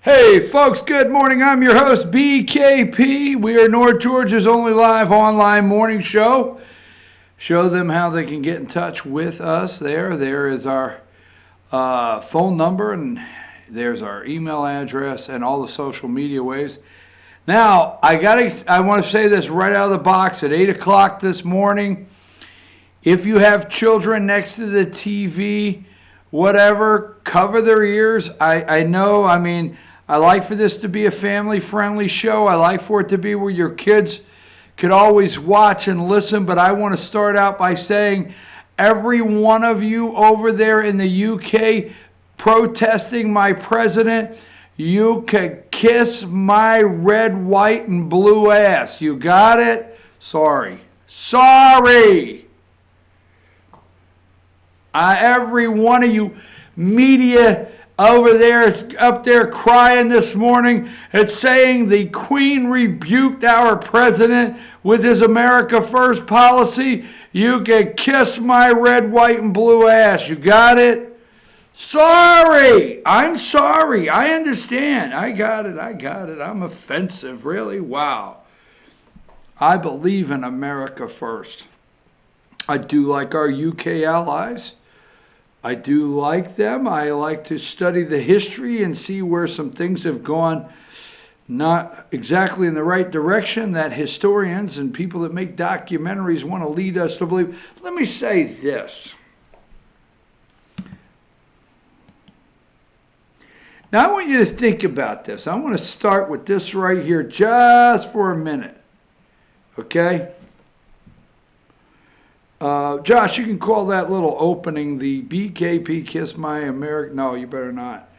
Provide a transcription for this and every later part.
Hey folks, good morning. I'm your host, BKP. We are North Georgia's only live online morning show. Show them how they can get in touch with us there. There is our phone number, and there's our email address and all the social media ways. Now, I want to say this right out of the box at 8 o'clock this morning. If you have children next to the TV, whatever, cover their ears. I like for this to be a family-friendly show. I like for it to be where your kids could always watch and listen, but I want to start out by saying every one of you over there in the UK protesting my president, you can kiss my red, white, and blue ass. You got it? Sorry. Every one of you media over there, up there crying this morning, it's saying the Queen rebuked our president with his America First policy. You can kiss my red, white, and blue ass. You got it? Sorry. I'm sorry. I understand. I got it. I'm offensive. Really? Wow. I believe in America First. I do like our UK allies. I do like them. I like to study the history and see where some things have gone not exactly in the right direction that historians and people that make documentaries want to lead us to believe. Let me say this. Now I want you to think about this. I want to start with this right here just for a minute. Okay? Josh, you can call that little opening the BKP Kiss My America. No, you better not.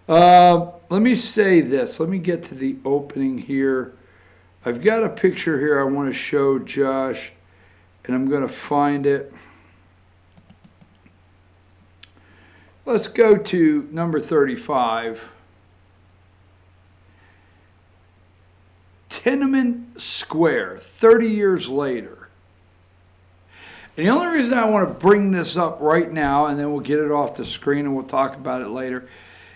Let me say this. Let me get to the opening here. I've got a picture here I want to show Josh, and I'm going to find it. Let's go to number 35. Tiananmen Square, 30 years later. And the only reason I want to bring this up right now, and then we'll get it off the screen and we'll talk about it later.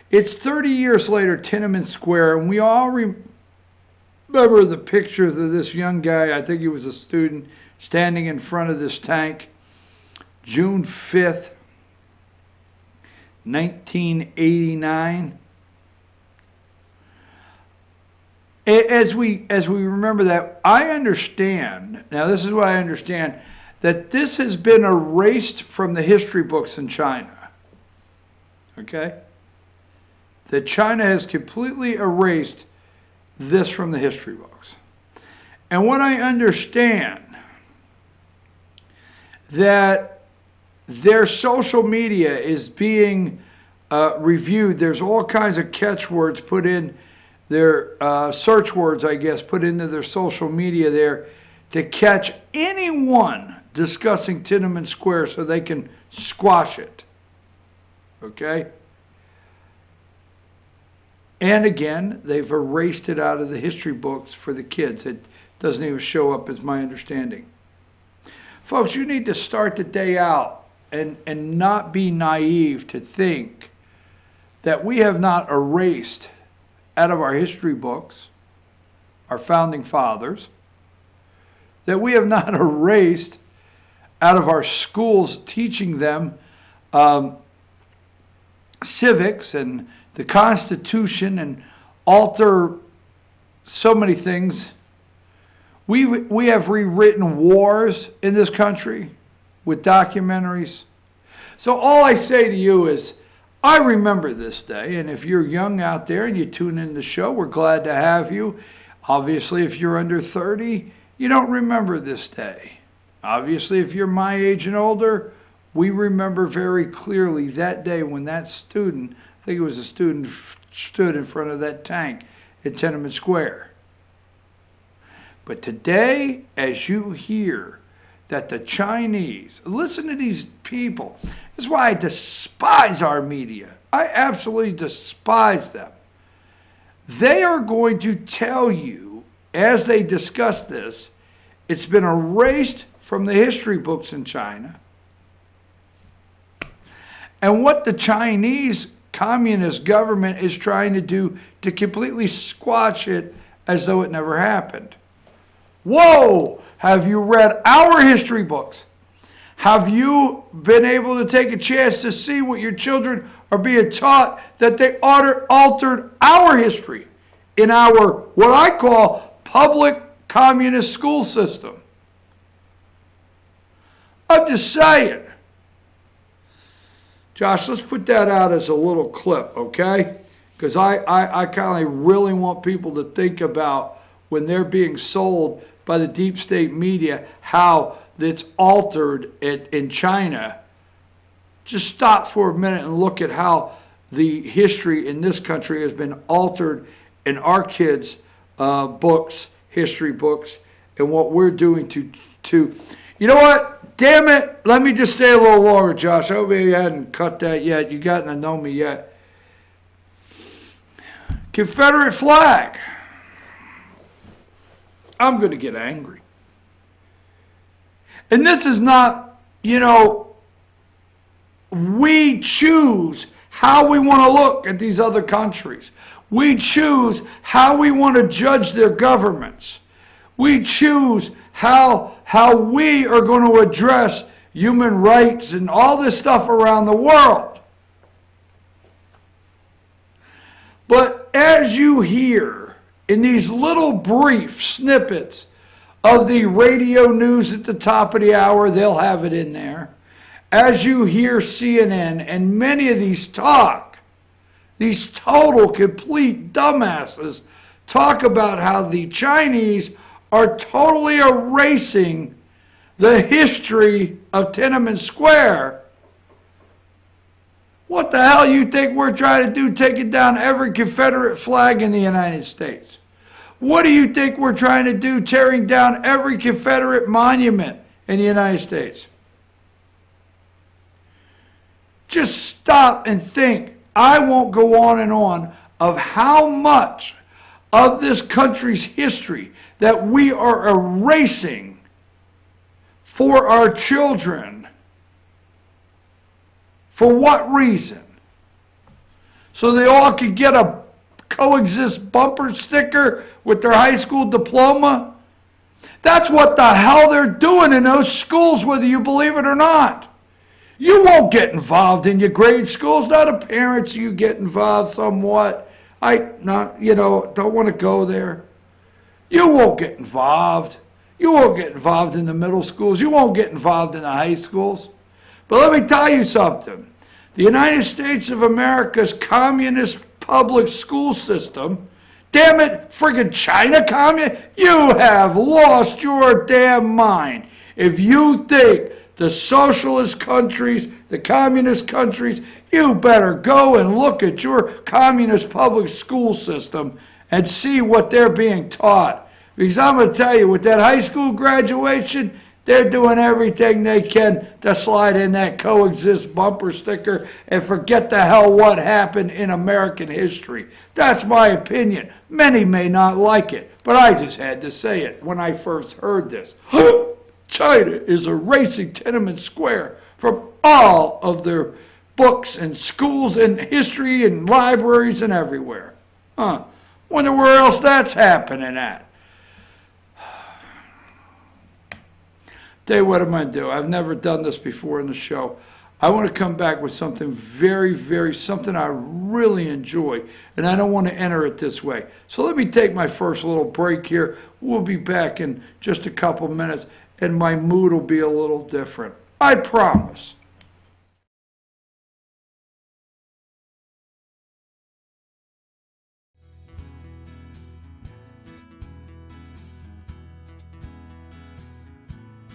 It's 30 years later, Tiananmen Square, and we all remember the pictures of this young guy, I think he was a student, standing in front of this tank, June 5th, 1989. As we remember that, I understand, now this is what I understand, that this has been erased from the history books in China. Okay? That China has completely erased this from the history books. And what I understand, that their social media is being reviewed. There's all kinds of catchwords put in their search words, I guess, put into their social media there to catch anyone discussing Tiananmen Square so they can squash it. Okay? And again, they've erased it out of the history books for the kids. It doesn't even show up, as my understanding. Folks, you need to start the day out and not be naive to think that we have not erased out of our history books our founding fathers, that we have not erased out of our schools teaching them civics and the Constitution and alter so many things. We have rewritten wars in this country with documentaries. So all I say to you is, I remember this day, and if you're young out there and you tune in the show, we're glad to have you. Obviously, if you're under 30, you don't remember this day. Obviously, if you're my age and older, we remember very clearly that day when that student, I think it was a student, stood in front of that tank at Tiananmen Square. But today, as you hear that the Chinese, listen to these people. This is why I despise our media. I absolutely despise them. They are going to tell you, as they discuss this, it's been erased from the history books in China. And what the Chinese communist government is trying to do to completely squash it as though it never happened. Whoa! Have you read our history books? Have you been able to take a chance to see what your children are being taught, that they altered our history in our, what I call, public communist school system? I'm just saying. Josh, let's put that out as a little clip, okay? Because I kind of really want people to think about when they're being sold by the deep state media, how it's altered in China. Just stop for a minute and look at how the history in this country has been altered in our kids' books, history books, and what we're doing to you know what? Damn it. Let me just stay a little longer, Josh. I hope you hadn't cut that yet. You gotten to know me yet. Confederate flag. I'm going to get angry. And this is not, we choose how we want to look at these other countries. We choose how we want to judge their governments. We choose how we are going to address human rights and all this stuff around the world. But as you hear in these little brief snippets of the radio news at the top of the hour, they'll have it in there. As you hear CNN and many of these these total complete dumbasses talk about how the Chinese are totally erasing the history of Tiananmen Square. What the hell you think we're trying to do, taking down every Confederate flag in the United States? What do you think we're trying to do, tearing down every Confederate monument in the United States? Just stop and think. I won't go on and on of how much of this country's history that we are erasing for our children. For what reason? So they all could get a coexist bumper sticker with their high school diploma? That's what the hell they're doing in those schools, whether you believe it or not. You won't get involved in your grade schools. Not a parents, you get involved somewhat. Don't want to go there. You won't get involved. You won't get involved in the middle schools. You won't get involved in the high schools. But let me tell you something. The United States of America's communist public school system, damn it, friggin' China communist, you have lost your damn mind. If you think the socialist countries, the communist countries, you better go and look at your communist public school system and see what they're being taught. Because I'm going to tell you, with that high school graduation, they're doing everything they can to slide in that coexist bumper sticker and forget the hell what happened in American history. That's my opinion. Many may not like it, but I just had to say it when I first heard this. China is erasing Tiananmen Square from all of their books and schools and history and libraries and everywhere. Wonder where else that's happening at. Tell you what I'm going to do. I've never done this before in the show. I want to come back with something something I really enjoy, and I don't want to enter it this way. So let me take my first little break here. We'll be back in just a couple minutes, and my mood will be a little different. I promise.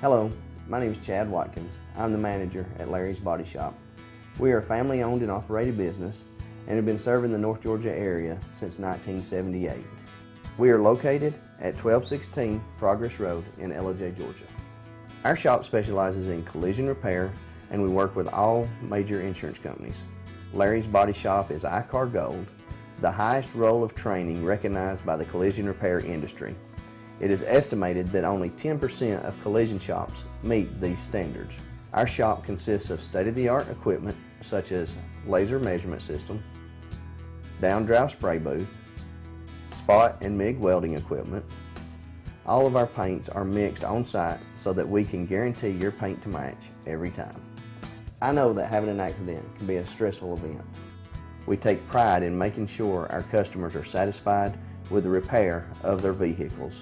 Hello, my name is Chad Watkins. I'm the manager at Larry's Body Shop. We are a family-owned and operated business and have been serving the North Georgia area since 1978. We are located at 1216 Progress Road in Ellijay, Georgia. Our shop specializes in collision repair, and we work with all major insurance companies. Larry's Body Shop is ICAR Gold, the highest role of training recognized by the collision repair industry. It is estimated that only 10% of collision shops meet these standards. Our shop consists of state-of-the-art equipment such as laser measurement system, down-drive spray booth, spot and MIG welding equipment. All of our paints are mixed on site so that we can guarantee your paint to match every time. I know that having an accident can be a stressful event. We take pride in making sure our customers are satisfied with the repair of their vehicles.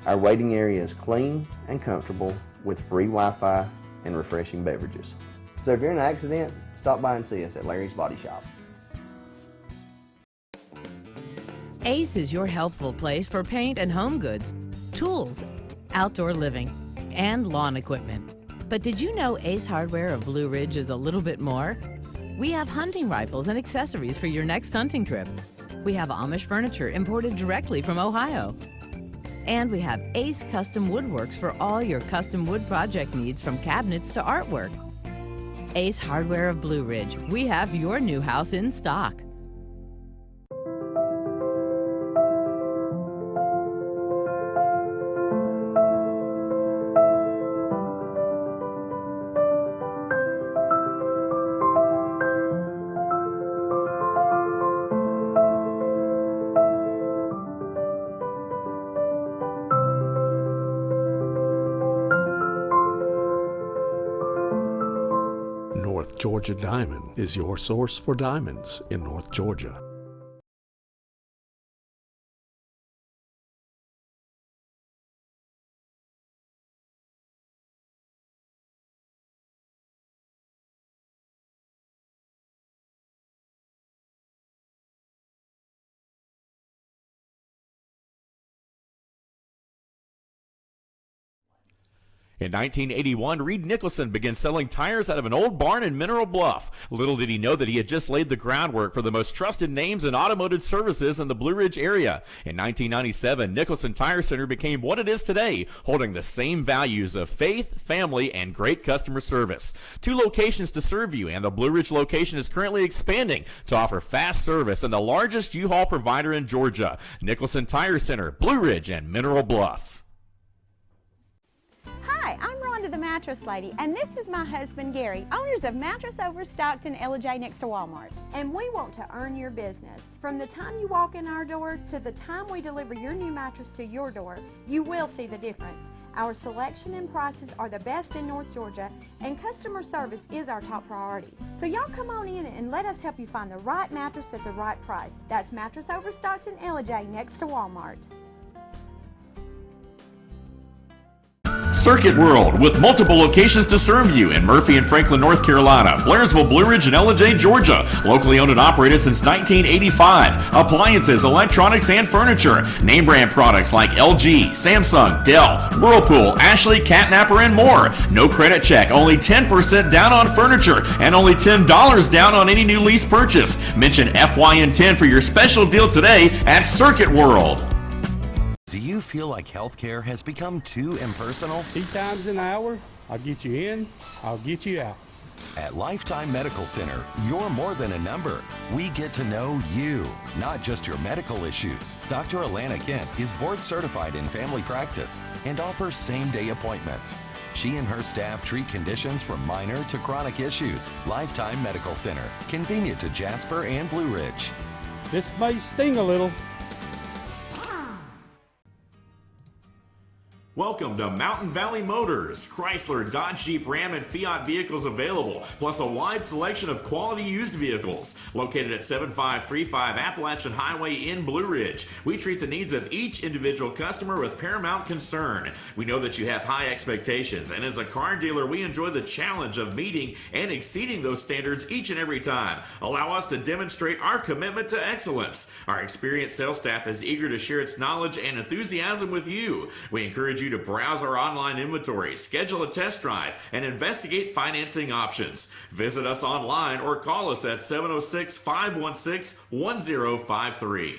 Our waiting area is clean and comfortable with free Wi-Fi and refreshing beverages. So if you're in an accident, stop by and see us at Larry's Body Shop. Ace is your healthful place for paint and home goods, tools, outdoor living, and lawn equipment. But did you know Ace Hardware of Blue Ridge is a little bit more? We have hunting rifles and accessories for your next hunting trip. We have Amish furniture imported directly from Ohio. And we have Ace Custom Woodworks for all your custom wood project needs, from cabinets to artwork. Ace Hardware of Blue Ridge. We have your new house in stock. North Georgia Diamond is your source for diamonds in North Georgia. In 1981, Reed Nicholson began selling tires out of an old barn in Mineral Bluff. Little did he know that he had just laid the groundwork for the most trusted names in automotive services in the Blue Ridge area. In 1997, Nicholson Tire Center became what it is today, holding the same values of faith, family, and great customer service. 2 locations to serve you, and the Blue Ridge location is currently expanding to offer fast service and the largest U-Haul provider in Georgia. Nicholson Tire Center, Blue Ridge, and Mineral Bluff. Hi, I'm Rhonda the Mattress Lady, and this is my husband Gary, owners of Mattress Overstocked in Ella next to Walmart. And we want to earn your business. From the time you walk in our door to the time we deliver your new mattress to your door, you will see the difference. Our selection and prices are the best in North Georgia, and customer service is our top priority. So y'all come on in and let us help you find the right mattress at the right price. That's Mattress Overstocked in Ella next to Walmart. Circuit World, with multiple locations to serve you in Murphy and Franklin, North Carolina, Blairsville, Blue Ridge, and Ella, Georgia. Locally owned and operated since 1985. Appliances, electronics, and furniture. Name brand products like LG, Samsung, Dell, Whirlpool, Ashley, Catnapper, and more. No credit check, only 10% down on furniture, and only $10 down on any new lease purchase. Mention FYN10 for your special deal today at Circuit World. Do you feel like healthcare has become too impersonal? 3 times an hour, I'll get you in, I'll get you out. At Lifetime Medical Center, you're more than a number. We get to know you, not just your medical issues. Dr. Alana Kent is board certified in family practice and offers same-day appointments. She and her staff treat conditions from minor to chronic issues. Lifetime Medical Center, convenient to Jasper and Blue Ridge. This may sting a little. Welcome to Mountain Valley Motors. Chrysler, Dodge, Jeep, Ram, and Fiat vehicles available, plus a wide selection of quality used vehicles. Located at 7535 Appalachian Highway in Blue Ridge, we treat the needs of each individual customer with paramount concern. We know that you have high expectations, and as a car dealer, we enjoy the challenge of meeting and exceeding those standards each and every time. Allow us to demonstrate our commitment to excellence. Our experienced sales staff is eager to share its knowledge and enthusiasm with you. We encourage you to browse our online inventory, schedule a test drive, and investigate financing options. Visit us online or call us at 706-516-1053.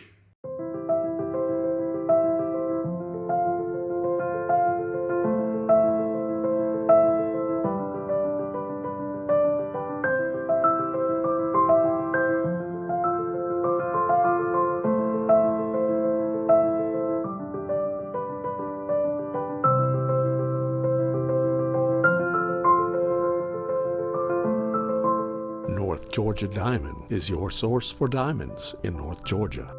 North Georgia Diamond is your source for diamonds in North Georgia.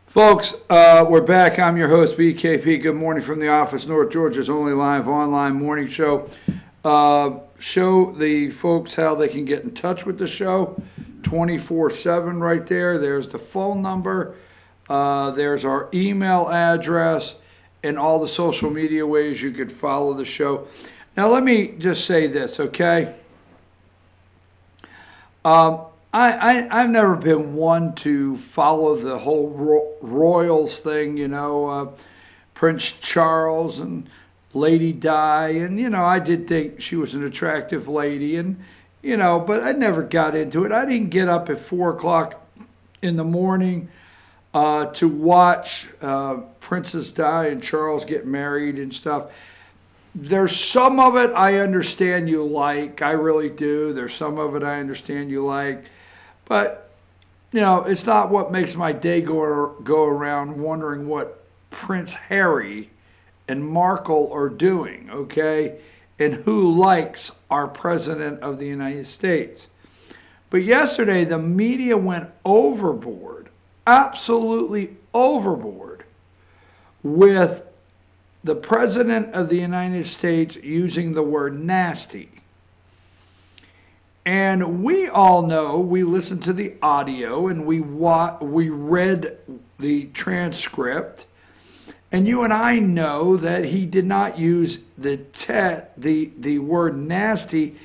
Folks, we're back. I'm your host, BKP. Good morning from the office, North Georgia's only live online morning show. Show the folks how they can get in touch with the show 24/7 right there. There's the phone number. There's our email address and all the social media ways you could follow the show. Now, let me just say this, okay? I've never been one to follow the whole royals thing, you know, Prince Charles and Lady Di, and, you know, I did think she was an attractive lady, and, you know, but I never got into it. I didn't get up at 4 o'clock in the morning to watch Princess Di and Charles get married and stuff. There's some of it I understand you like. I really do. There's some of it I understand you like. But, you know, it's not what makes my day go around wondering what Prince Harry and Markle are doing, okay? And who likes our President of the United States. But yesterday, the media went overboard, absolutely overboard, with the President of the United States using the word nasty. And we all know, we listened to the audio and we read the transcript, and you and I know that he did not use the word nasty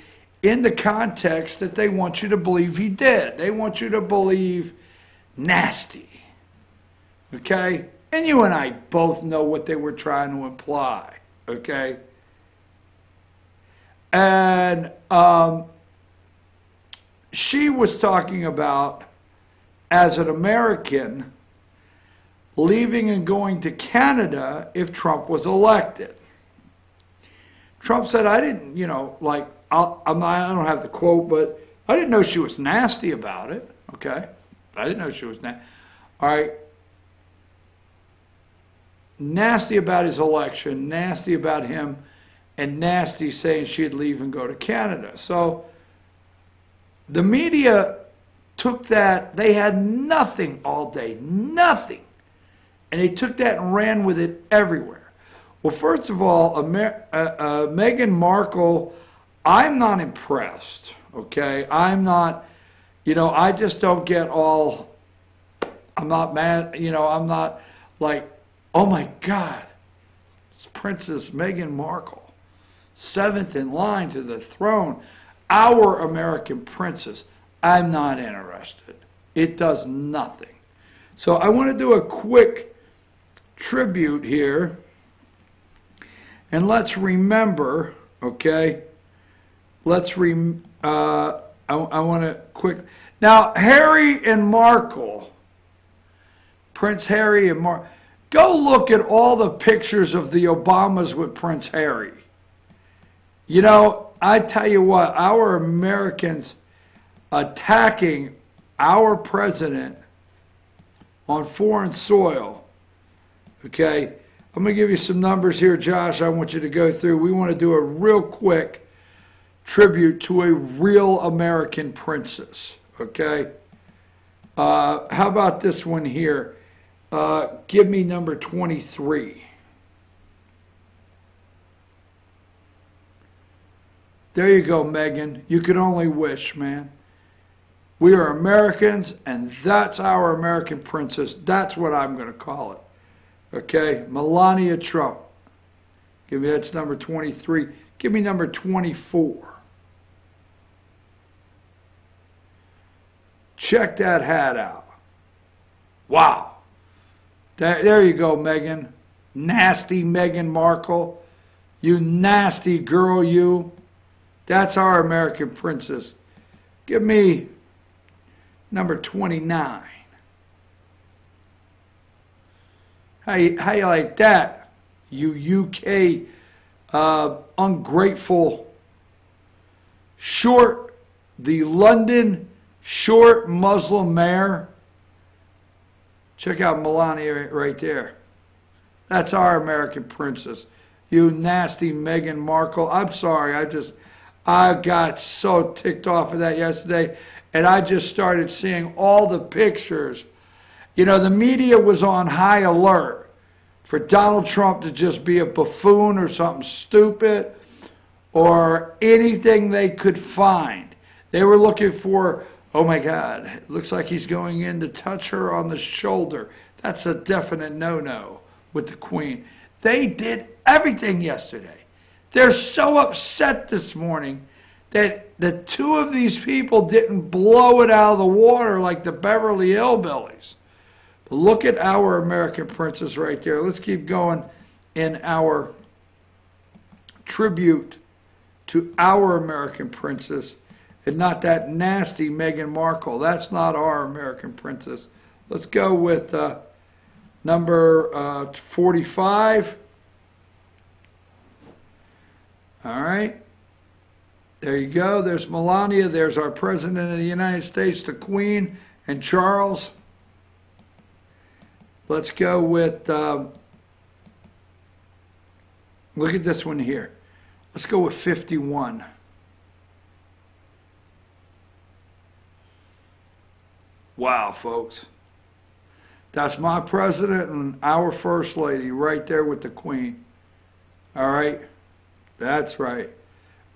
in the context that they want you to believe he did. They want you to believe nasty. Okay? And you and I both know what they were trying to imply. Okay? And she was talking about, as an American, leaving and going to Canada if Trump was elected. Trump said, I didn't, you know, like, I don't have the quote, but I didn't know she was nasty about it. Okay? I didn't know she was nasty. All right. Nasty about his election, nasty about him, and nasty saying she'd leave and go to Canada. So the media took that. They had nothing all day, nothing. And they took that and ran with it everywhere. Well, first of all, Meghan Markle, I'm not impressed, okay? I'm not, you know, I just don't get all, I'm not mad, you know, I'm not like, oh my God, it's Princess Meghan Markle, 7th in line to the throne, our American princess. I'm not interested. It does nothing. So I want to do a quick tribute here. And let's remember, okay, I want to quick. Now, Harry and Markle, Prince Harry and Markle, go look at all the pictures of the Obamas with Prince Harry. You know, I tell you what, our Americans attacking our president on foreign soil, okay? I'm going to give you some numbers here, Josh, I want you to go through. We want to do a real quick tribute to a real American princess, okay? How about this one here? Give me number 23. There you go, Megan. You could only wish, man. We are Americans, and that's our American princess. That's what I'm going to call it. Okay, Melania Trump. Give me, that's number 23. Give me number 24. Check that hat out. Wow. There you go, Meghan. Nasty Meghan Markle. You nasty girl, you. That's our American princess. Give me number 29. How you like that, you UK ungrateful short, the London short Muslim mayor? Check out Melania right there. That's our American princess. You nasty Meghan Markle. I'm sorry, I got so ticked off of that yesterday, and I just started seeing all the pictures. You know, the media was on high alert for Donald Trump to just be a buffoon or something stupid or anything they could find. They were looking for, oh my God, it looks like he's going in to touch her on the shoulder. That's a definite no-no with the Queen. They did everything yesterday. They're so upset this morning that the two of these people didn't blow it out of the water like the Beverly Hillbillies. But look at our American princess right there. Let's keep going in our tribute to our American princess and not that nasty Meghan Markle. That's not our American princess. Let's go with number 45. All right. There you go. There's Melania. There's our President of the United States, the Queen, and Charles. Let's go with, look at this one here. Let's go with 51. Wow, folks. That's my president and our first lady right there with the Queen. All right? That's right.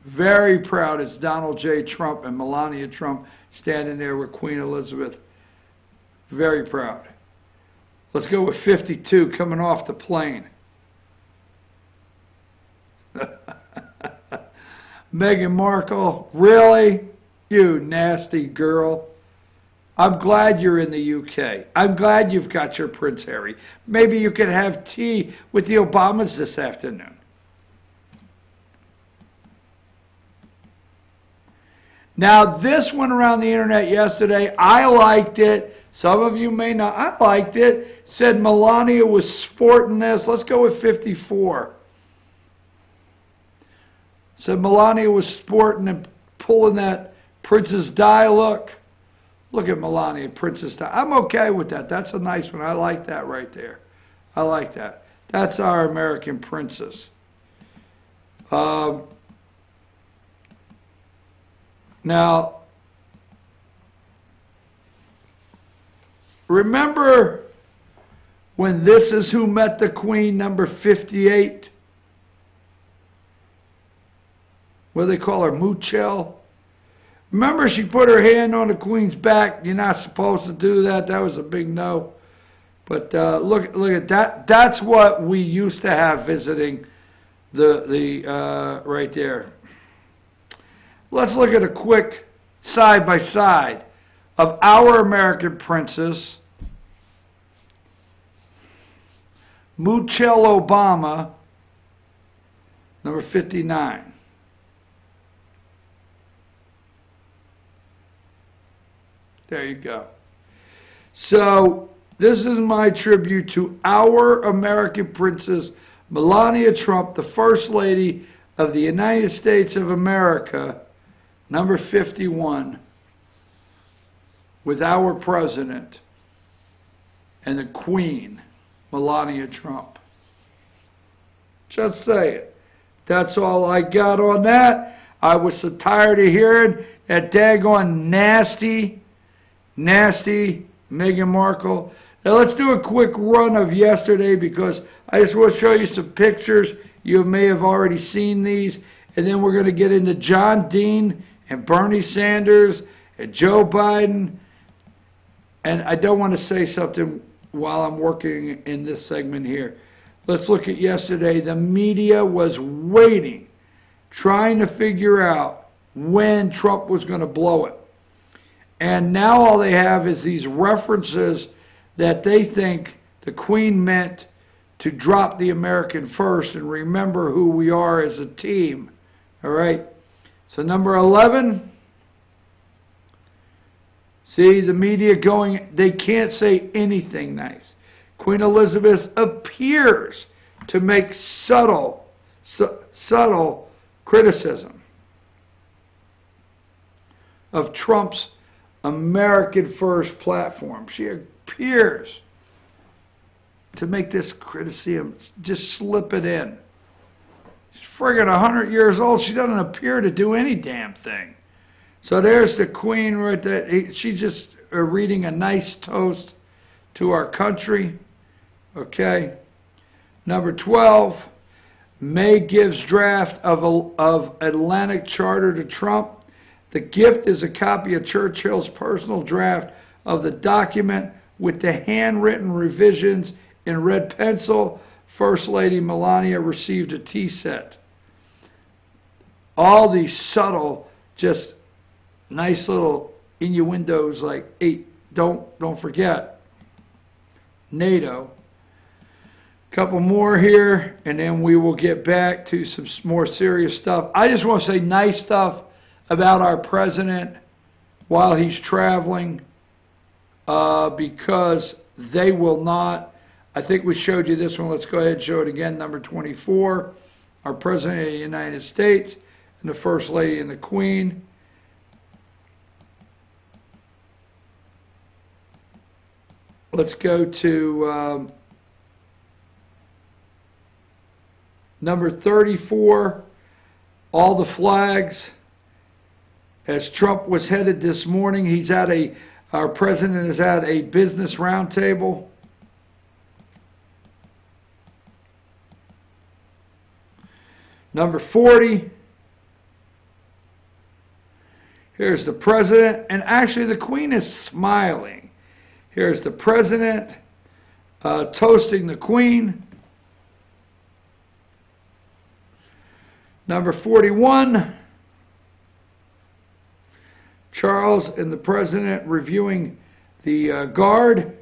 Very proud. It's Donald J. Trump and Melania Trump standing there with Queen Elizabeth. Very proud. Let's go with 52 coming off the plane. Meghan Markle, really? You nasty girl. I'm glad you're in the UK. I'm glad you've got your Prince Harry. Maybe you could have tea with the Obamas this afternoon. Now, this went around the internet yesterday. I liked it. Some of you may not. I liked it. Said Melania was sporting this. Let's go with 54. Said Melania was sporting and pulling that Princess Di look. Look at Melania, Princess Di. I'm okay with that. That's a nice one. I like that right there. I like that. That's our American princess. Now, remember when This Is Who Met the Queen, number 58? What do they call her, Moochel? Remember she put her hand on the Queen's back? You're not supposed to do that. That was a big no. But look at that. That's what we used to have visiting the right there. Let's look at a quick side-by-side of our American princess, Michelle Obama, number 59. There you go. So this is my tribute to our American princess, Melania Trump, the First Lady of the United States of America, number 51, with our president and the Queen, Melania Trump. Just say it. That's all I got on that. I was so tired of hearing that daggone nasty Meghan Markle. Now let's do a quick run of yesterday because I just want to show you some pictures. You may have already seen these. And then we're going to get into John Dean and Bernie Sanders and Joe Biden. And I don't want to say something while I'm working in this segment here. Let's look at yesterday. The media was waiting, trying to figure out when Trump was going to blow it. And now all they have is these references that they think the Queen meant to drop the American first and remember who we are as a team. All right? So number 11, see the media going, they can't say anything nice. Queen Elizabeth appears to make subtle criticism of Trump's American First platform. She appears to make this criticism, just slip it in. She's friggin' 100 years old. She doesn't appear to do any damn thing. So there's the Queen right there. She's just reading a nice toast to our country. Okay. Number 12, May gives draft of Atlantic Charter to Trump. The gift is a copy of Churchill's personal draft of the document with the handwritten revisions in red pencil. First Lady Melania received a tea set. All these subtle, just nice little innuendos like, hey, don't forget, NATO. Couple more here, and then we will get back to some more serious stuff. I just want to say nice stuff about our president while he's traveling because they will not. I think we showed you this one. Let's go ahead and show it again. Number 24, our President of the United States and the First Lady and the Queen. Let's go to number 34, all the flags. As Trump was headed this morning, our president is at a business roundtable. Number 40, here's the president, and actually the Queen is smiling. Here's the president toasting the Queen. Number 41, Charles and the president reviewing the guard.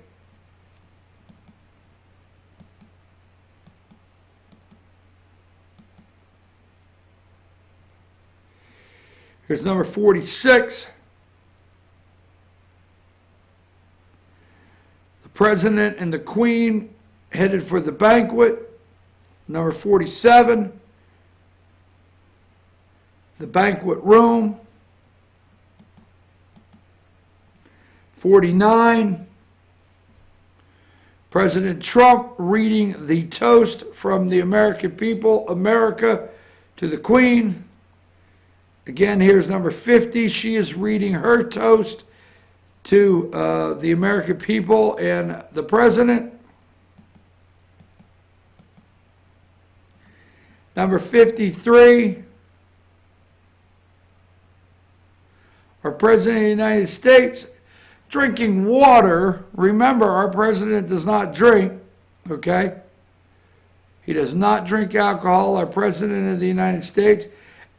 Here's number 46. The president and the Queen headed for the banquet. Number 47. The banquet room. 49. President Trump reading the toast from the American people, America, to the Queen. Again, here's number 50. She is reading her toast to the American people and the president. Number 53. Our President of the United States drinking water. Remember, our president does not drink, okay? He does not drink alcohol, our President of the United States.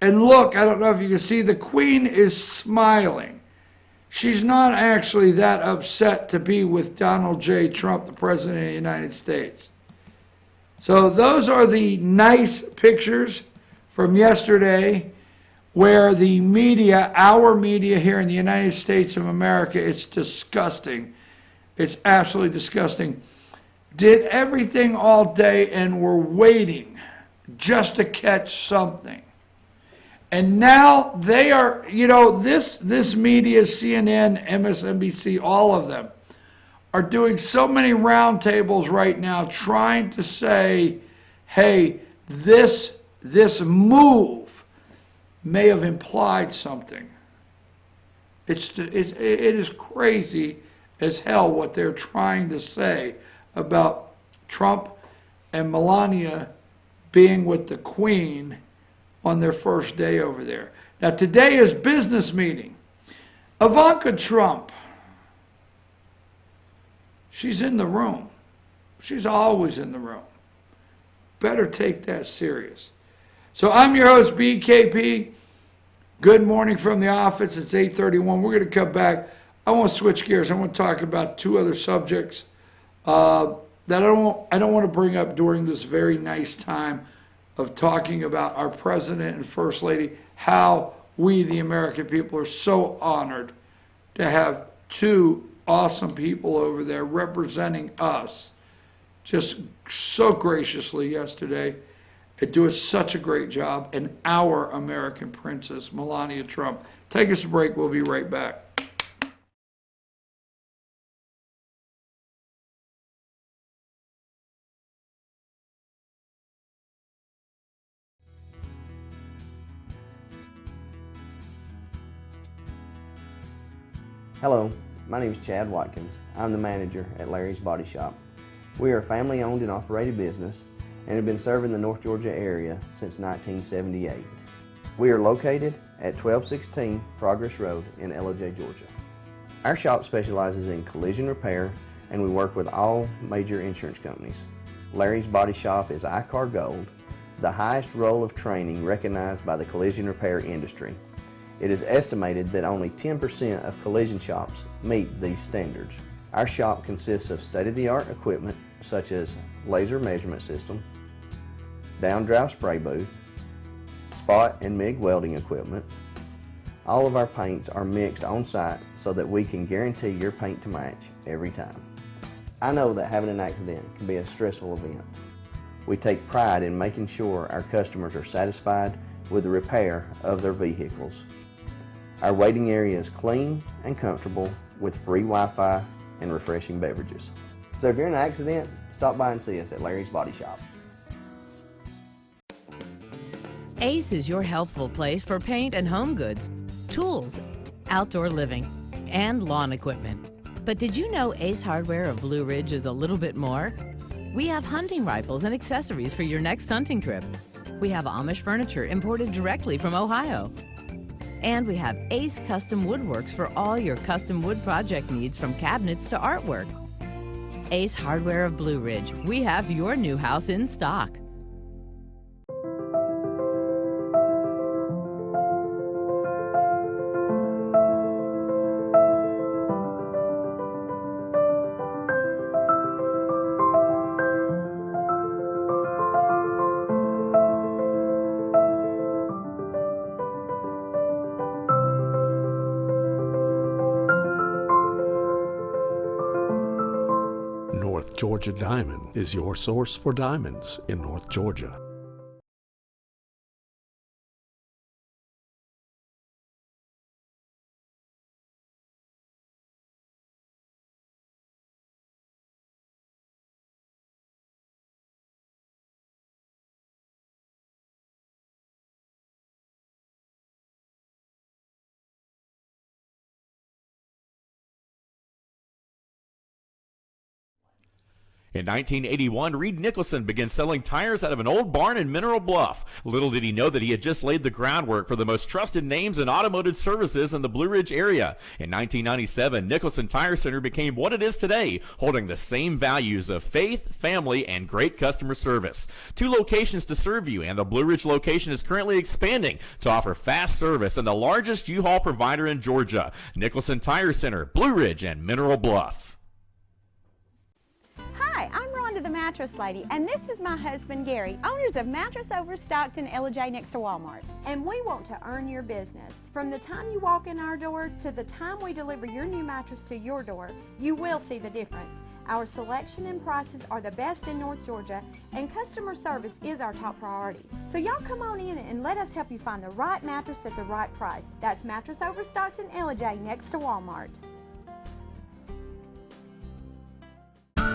And look, I don't know if you can see, the Queen is smiling. She's not actually that upset to be with Donald J. Trump, the President of the United States. So those are the nice pictures from yesterday where the media, our media here in the United States of America, it's disgusting. It's absolutely disgusting. Did everything all day and were waiting just to catch something. And now they are, this media, CNN, MSNBC, all of them, are doing so many roundtables right now trying to say, hey, this move may have implied something. It is crazy as hell what they're trying to say about Trump and Melania being with the Queen on their first day over there. Now today is business meeting. Ivanka Trump, she's in the room. She's always in the room. Better take that serious. So I'm your host, BKP. Good morning from the office. It's 8:31. We're going to come back. I want to switch gears. I want to talk about two other subjects that I don't want to bring up during this very nice time of talking about our president and first lady, how we, the American people, are so honored to have two awesome people over there representing us just so graciously yesterday and doing such a great job, and our American princess, Melania Trump. Take us a break. We'll be right back. Hello, my name is Chad Watkins. I'm the manager at Larry's Body Shop. We are a family-owned and operated business and have been serving the North Georgia area since 1978. We are located at 1216 Progress Road in Ellijay, Georgia. Our shop specializes in collision repair, and we work with all major insurance companies. Larry's Body Shop is ICAR Gold, the highest role of training recognized by the collision repair industry. It is estimated that only 10% of collision shops meet these standards. Our shop consists of state-of-the-art equipment such as laser measurement system, down-drive spray booth, spot and MIG welding equipment. All of our paints are mixed on site so that we can guarantee your paint to match every time. I know that having an accident can be a stressful event. We take pride in making sure our customers are satisfied with the repair of their vehicles. Our waiting area is clean and comfortable with free Wi-Fi and refreshing beverages. So if you're in an accident, stop by and see us at Larry's Body Shop. Ace is your helpful place for paint and home goods, tools, outdoor living, and lawn equipment. But did you know Ace Hardware of Blue Ridge is a little bit more? We have hunting rifles and accessories for your next hunting trip. We have Amish furniture imported directly from Ohio. And we have Ace Custom Woodworks for all your custom wood project needs, from cabinets to artwork. Ace Hardware of Blue Ridge. We have your new house in stock. North Georgia Diamond is your source for diamonds in North Georgia. In 1981, Reed Nicholson began selling tires out of an old barn in Mineral Bluff. Little did he know that he had just laid the groundwork for the most trusted names in automotive services in the Blue Ridge area. In 1997, Nicholson Tire Center became what it is today, holding the same values of faith, family, and great customer service. 2 locations to serve you, and the Blue Ridge location is currently expanding to offer fast service and the largest U-Haul provider in Georgia. Nicholson Tire Center, Blue Ridge, and Mineral Bluff. Hi, I'm Rhonda the Mattress Lady, and this is my husband Gary, owners of Mattress Overstocked in Ellijay next to Walmart. And we want to earn your business. From the time you walk in our door to the time we deliver your new mattress to your door, you will see the difference. Our selection and prices are the best in North Georgia, and customer service is our top priority. So y'all come on in and let us help you find the right mattress at the right price. That's Mattress Overstocked in Ellijay next to Walmart.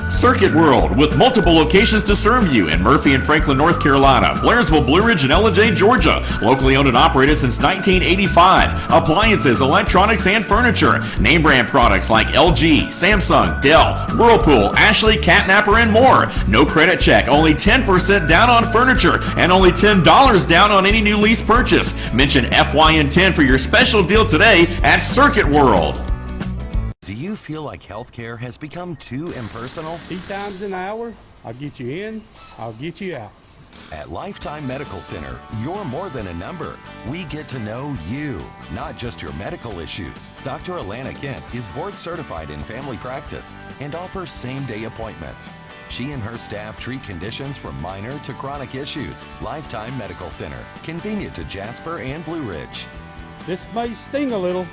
Circuit World, with multiple locations to serve you in Murphy and Franklin, North Carolina, Blairsville, Blue Ridge, and Ellijay, Georgia. Locally owned and operated since 1985. Appliances, electronics, and furniture. Name brand products like LG, Samsung, Dell, Whirlpool, Ashley, Catnapper, and more. No credit check, only 10% down on furniture, and only $10 down on any new lease purchase. Mention FYN10 for your special deal today at Circuit World. Do you feel like healthcare has become too impersonal? 3 times an hour, I'll get you in, I'll get you out. At Lifetime Medical Center, you're more than a number. We get to know you, not just your medical issues. Dr. Alana Kent is board certified in family practice and offers same-day appointments. She and her staff treat conditions from minor to chronic issues. Lifetime Medical Center, convenient to Jasper and Blue Ridge. This may sting a little.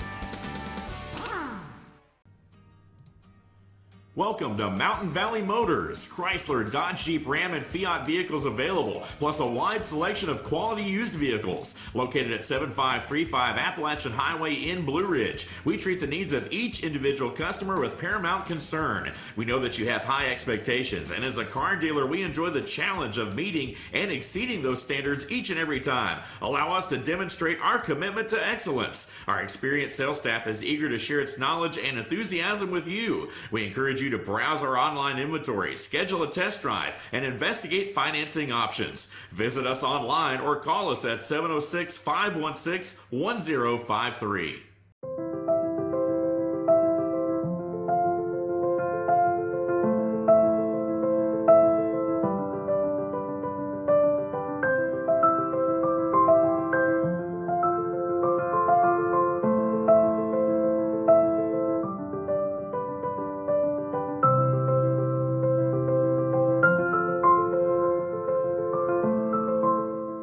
Welcome to Mountain Valley Motors. Chrysler, Dodge, Jeep, Ram, and Fiat vehicles available, plus a wide selection of quality used vehicles. Located at 7535 Appalachian Highway in Blue Ridge, we treat the needs of each individual customer with paramount concern. We know that you have high expectations, and as a car dealer, we enjoy the challenge of meeting and exceeding those standards each and every time. Allow us to demonstrate our commitment to excellence. Our experienced sales staff is eager to share its knowledge and enthusiasm with you. We encourage you to browse our online inventory, schedule a test drive, and investigate financing options. Visit us online or call us at 706-516-1053.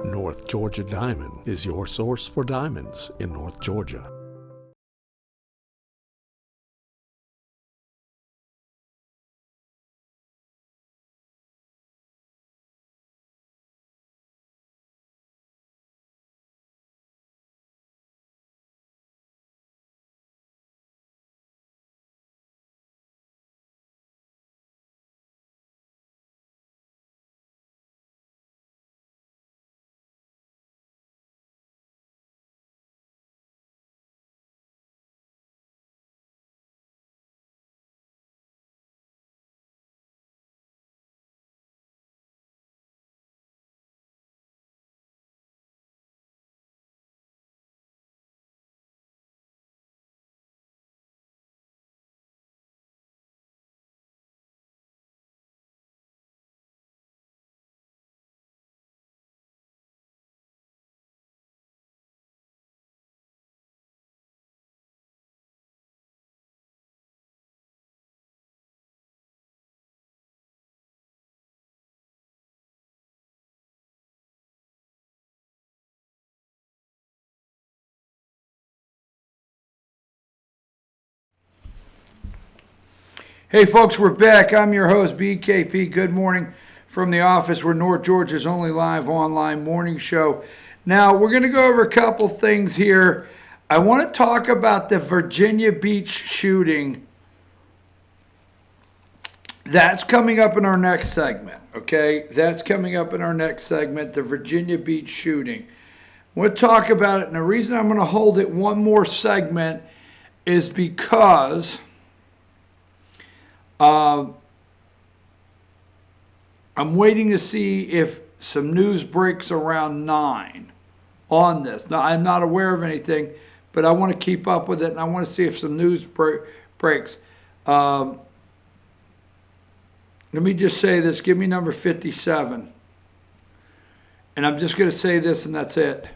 North Georgia Diamond is your source for diamonds in North Georgia. Hey folks, we're back. I'm your host, BKP. Good morning from the office. We're North Georgia's only live online morning show. Now, we're going to go over a couple things here. I want to talk about the Virginia Beach shooting. That's coming up in our next segment, okay? That's coming up in our next segment, the Virginia Beach shooting. We'll talk about it, and the reason I'm going to hold it one more segment is because I'm waiting to see if some news breaks around 9 on this. Now, I'm not aware of anything, but I want to keep up with it, and I want to see if some news breaks. Let me just say this. Give me number 57. And I'm just going to say this, and that's it.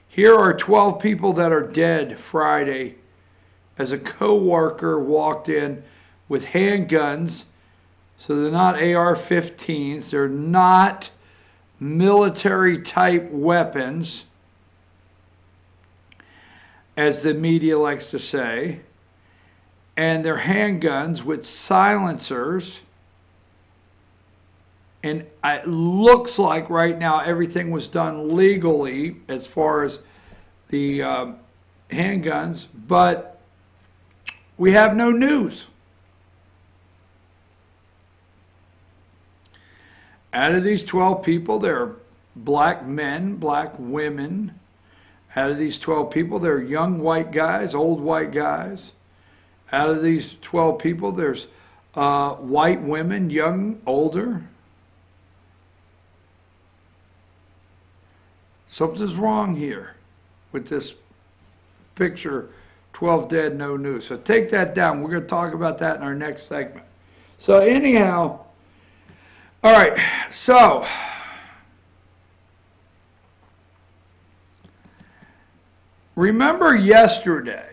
Here are 12 people that are dead Friday as a co-worker walked in with handguns. So they're not AR-15s. They're not military-type weapons, as the media likes to say. And they're handguns with silencers. And it looks like right now everything was done legally as far as the handguns, but we have no news. Out of these 12 people, there are black men, black women. Out of these 12 people, there are young white guys, old white guys. Out of these 12 people, there's white women, young, older. Something's wrong here with this picture, 12 dead, no news. So take that down. We're going to talk about that in our next segment. So anyhow, all right, so remember yesterday,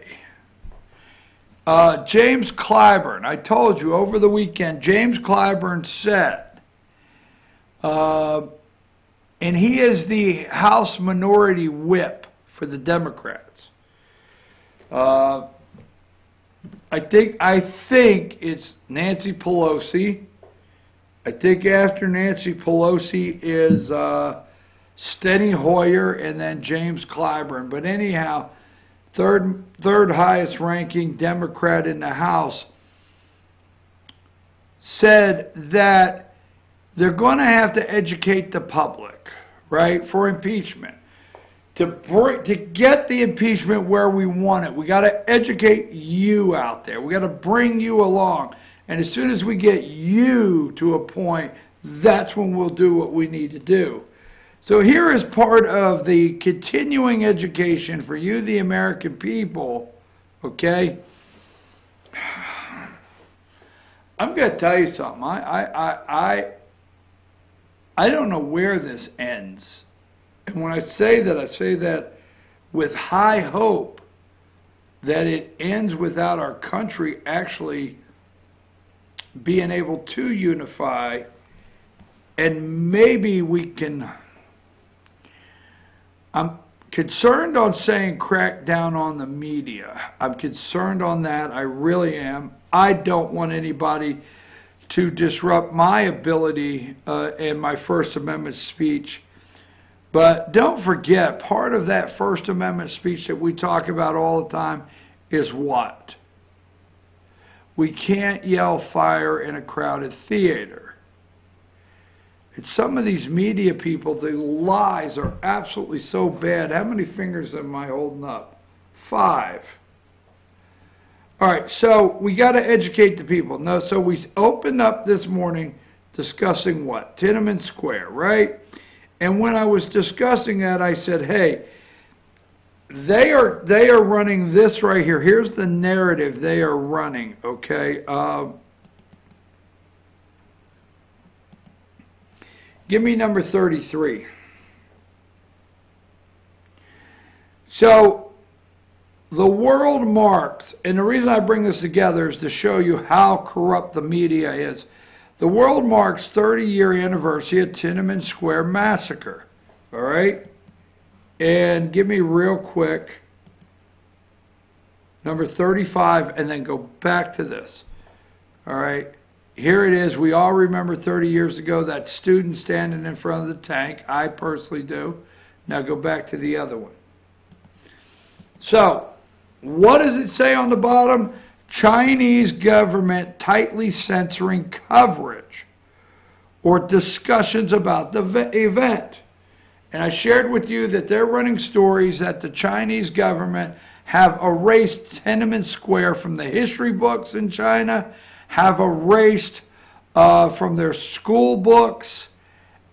James Clyburn, I told you over the weekend, James Clyburn said, and he is the House Minority Whip for the Democrats. I think it's Nancy Pelosi. I think after Nancy Pelosi is Steny Hoyer and then James Clyburn. But anyhow, third highest ranking Democrat in the House said that they're going to have to educate the public, right, for impeachment. To get the impeachment where we want it, we got to educate you out there. We got to bring you along. And as soon as we get you to a point, that's when we'll do what we need to do. So here is part of the continuing education for you, the American people, okay? I'm going to tell you something. I don't know where this ends. And when I say that with high hope that it ends without our country actually being able to unify, and maybe we can. I'm concerned on saying crack down on the media. I'm concerned on that. I really am. I don't want anybody to disrupt my ability and my First Amendment speech. But don't forget, part of that First Amendment speech that we talk about all the time is what? We can't yell fire in a crowded theater. And some of these media people, the lies are absolutely so bad. How many fingers am I holding up? 5. All right, so we got to educate the people. No, so we opened up this morning discussing what? Tiananmen Square, right? And when I was discussing that, I said, hey, they are running this right here. Here's the narrative they are running, okay? Give me number 33. So the world marks, and the reason I bring this together is to show you how corrupt the media is. The world marks 30-year anniversary of Tiananmen Square massacre, all right? And give me real quick, number 35, and then go back to this, all right? Here it is. We all remember 30 years ago that student standing in front of the tank. I personally do. Now go back to the other one. So, what does it say on the bottom? Chinese government tightly censoring coverage or discussions about the event. And I shared with you that they're running stories that the Chinese government have erased Tiananmen Square from the history books in China, have erased from their school books,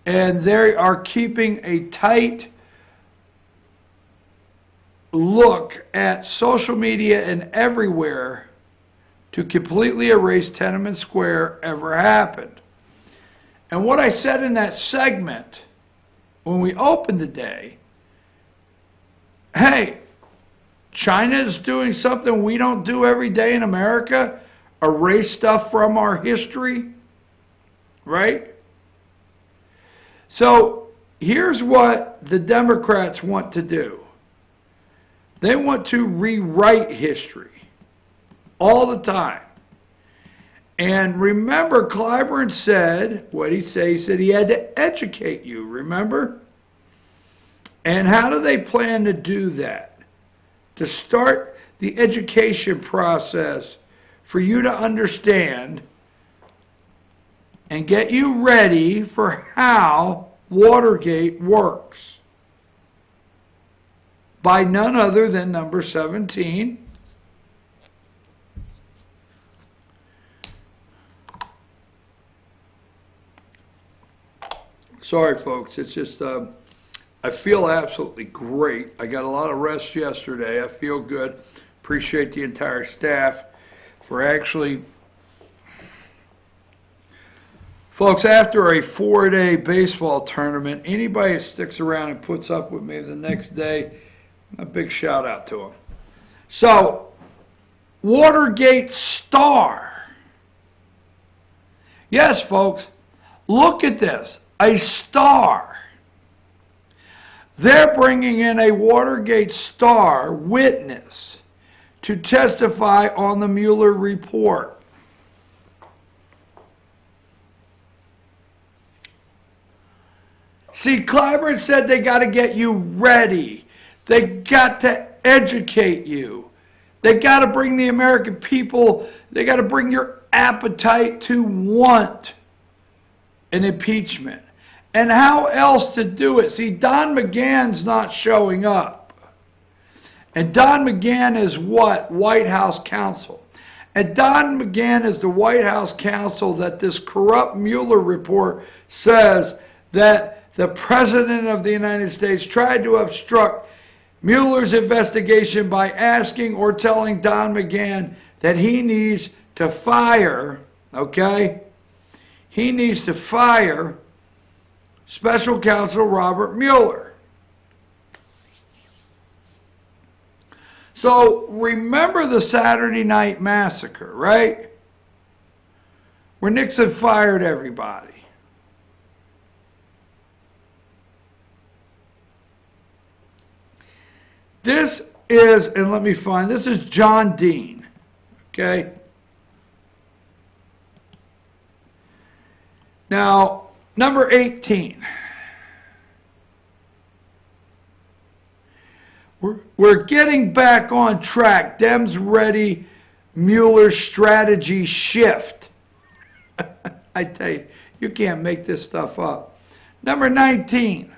and they are keeping a tight look at social media and everywhere to completely erase Tiananmen Square ever happened. And what I said in that segment when we opened the day, hey, China is doing something we don't do every day in America, erase stuff from our history, right? So here's what the Democrats want to do. They want to rewrite history all the time. And remember, Clyburn said, what he said? He said he had to educate you, remember? And how do they plan to do that? To start the education process for you to understand and get you ready for how Watergate works by none other than number 17. Sorry, folks. It's just, I feel absolutely great. I got a lot of rest yesterday. I feel good. Appreciate the entire staff for actually... Folks, after a 4-day baseball tournament, anybody that sticks around and puts up with me the next day, a big shout out to them. So, Watergate star. Yes, folks, look at this. A star. They're bringing in a Watergate star witness to testify on the Mueller report. See, Clyburn said they got to get you ready. They got to educate you. They got to bring the American people, they got to bring your appetite to want an impeachment. And how else to do it? See, Don McGahn's not showing up. And Don McGahn is what? White House counsel. And Don McGahn is the White House counsel that this corrupt Mueller report says that the President of the United States tried to obstruct Mueller's investigation by asking or telling Don McGahn that he needs to fire, okay? He needs to fire Special Counsel Robert Mueller. So remember the Saturday Night Massacre, right? Where Nixon fired everybody. This is, and let me find, this is John Dean, okay? Now, number 18. We're getting back on track. Dems ready, Mueller strategy shift. I tell you, you can't make this stuff up. Number 19.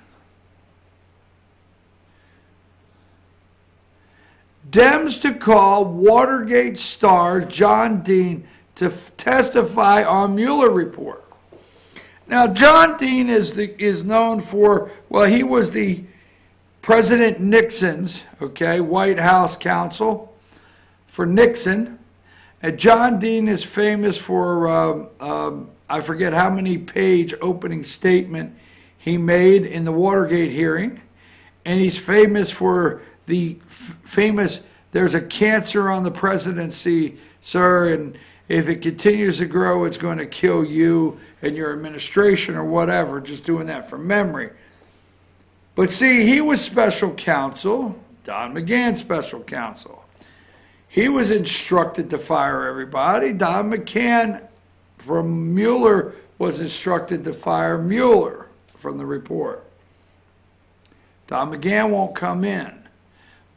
Dems to call Watergate star John Dean to testify on Mueller report. Now, John Dean is known for, well, he was the President Nixon's, okay, White House counsel for Nixon. And John Dean is famous for, I forget how many page opening statement he made in the Watergate hearing. And he's famous for the famous, there's a cancer on the presidency, sir, and if it continues to grow, it's going to kill you and your administration or whatever, just doing that from memory. But see, he was special counsel, Don McGahn special counsel. He was instructed to fire everybody. Don McGahn from Mueller was instructed to fire Mueller from the report. Don McGahn won't come in.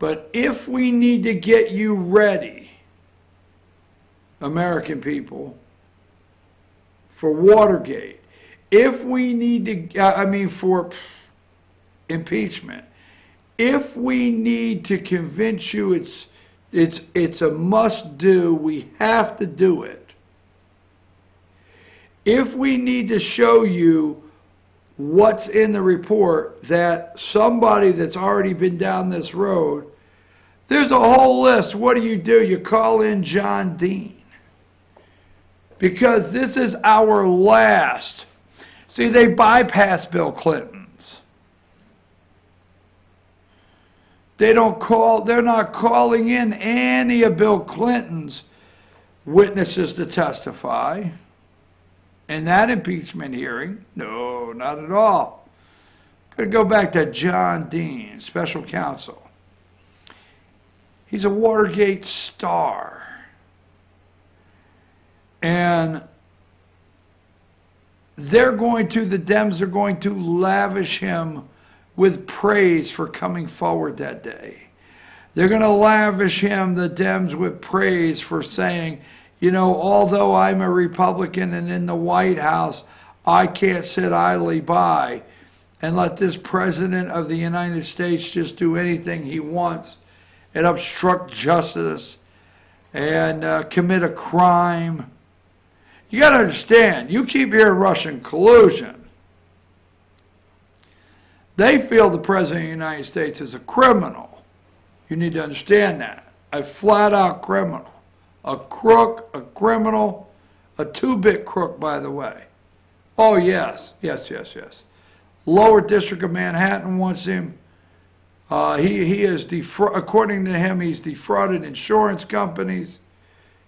But if we need to get you ready, American people, for Watergate, if we need to, for impeachment, if we need to convince you it's a must-do, we have to do it. If we need to show you what's in the report that somebody that's already been down this road, there's a whole list. What do? You call in John Dean. Because this is our last. See, they bypassed Bill Clinton's. They're not calling in any of Bill Clinton's witnesses to testify in that impeachment hearing. No, not at all. Going to go back to John Dean, special counsel. He's a Watergate star. And the Dems are going to lavish him with praise for coming forward that day. They're going to lavish him, the Dems, with praise for saying, you know, although I'm a Republican and in the White House, I can't sit idly by and let this president of the United States just do anything he wants and obstruct justice and commit a crime. You got to understand, you keep hearing Russian collusion. They feel the president of the United States is a criminal. You need to understand that. A flat-out criminal. A crook, a criminal, a two-bit crook, by the way. Oh, yes. Lower District of Manhattan wants him. He is, according to him, he's defrauded insurance companies.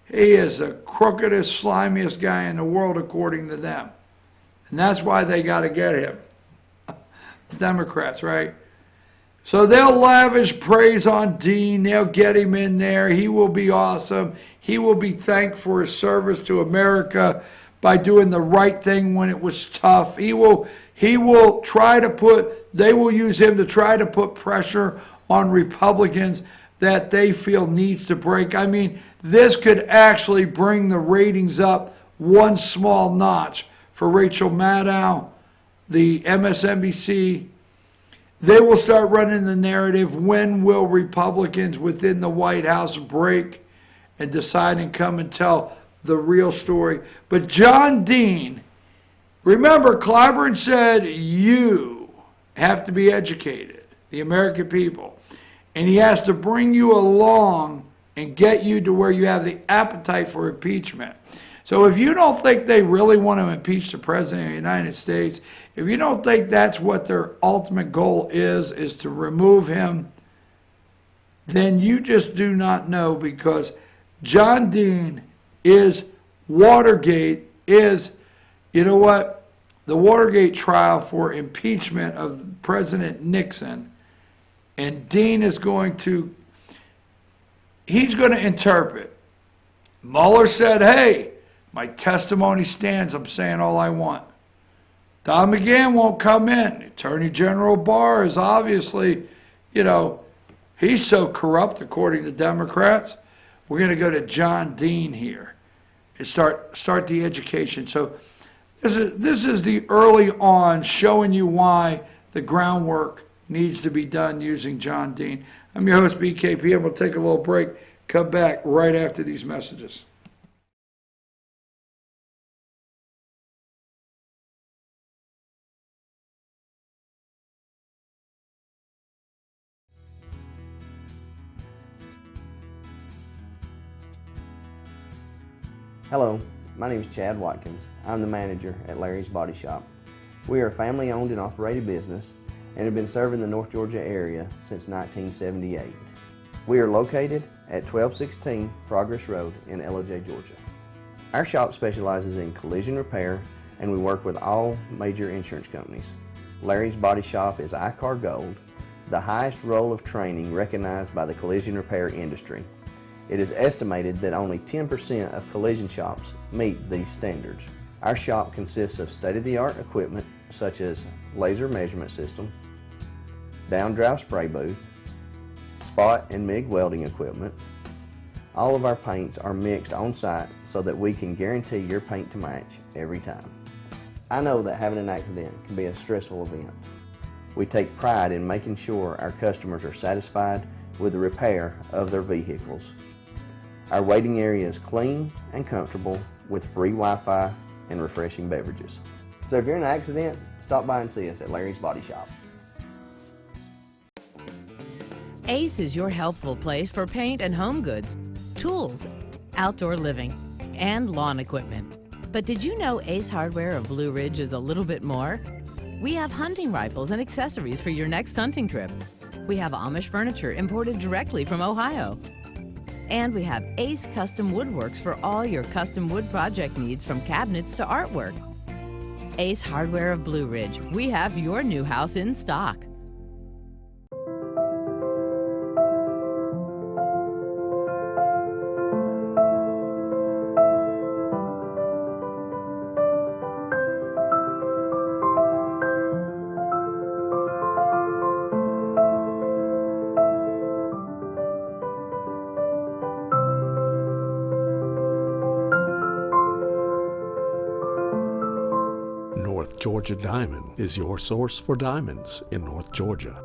He is the crookedest, slimiest guy in the world, according to them. And that's why they got to get him. The Democrats, right? So they'll lavish praise on Dean. They'll get him in there. He will be awesome. He will be thanked for his service to America by doing the right thing when it was tough. He will try to they will use him to try to put pressure on Republicans that they feel needs to break. I mean, this could actually bring the ratings up one small notch for Rachel Maddow, the MSNBC. They will start running the narrative, when will Republicans within the White House break and decide and come and tell the real story. But John Dean, remember, Clyburn said you have to be educated, the American people, and he has to bring you along and get you to where you have the appetite for impeachment. So if you don't think they really want to impeach the President of the United States, if you don't think that's what their ultimate goal is to remove him, then you just do not know, because John Dean is Watergate, is, you know what, the Watergate trial for impeachment of President Nixon, and Dean is going to, he's going to interpret. Mueller said, hey, my testimony stands, I'm saying all I want. Don McGahn won't come in. Attorney General Barr is obviously, you know, he's so corrupt according to Democrats. We're going to go to John Dean here and start the education. So this is the early on showing you why the groundwork needs to be done using John Dean. I'm your host, BKP, and we'll take a little break. Come back right after these messages. Hello, my name is Chad Watkins. I'm the manager at Larry's Body Shop. We are a family-owned and operated business and have been serving the North Georgia area since 1978. We are located at 1216 Progress Road in LOJ, Georgia. Our shop specializes in collision repair, and we work with all major insurance companies. Larry's Body Shop is ICAR Gold, the highest role of training recognized by the collision repair industry. It is estimated that only 10% of collision shops meet these standards. Our shop consists of state-of-the-art equipment such as laser measurement system, down-drive spray booth, spot and MIG welding equipment. All of our paints are mixed on site so that we can guarantee your paint to match every time. I know that having an accident can be a stressful event. We take pride in making sure our customers are satisfied with the repair of their vehicles. Our waiting area is clean and comfortable with free Wi-Fi and refreshing beverages. So if you're in an accident, stop by and see us at Larry's Body Shop. Ace is your helpful place for paint and home goods, tools, outdoor living, and lawn equipment. But did you know Ace Hardware of Blue Ridge is a little bit more? We have hunting rifles and accessories for your next hunting trip. We have Amish furniture imported directly from Ohio. And we have Ace Custom Woodworks for all your custom wood project needs, from cabinets to artwork. Ace Hardware of Blue Ridge. We have your new house in stock. Georgia Diamond is your source for diamonds in North Georgia.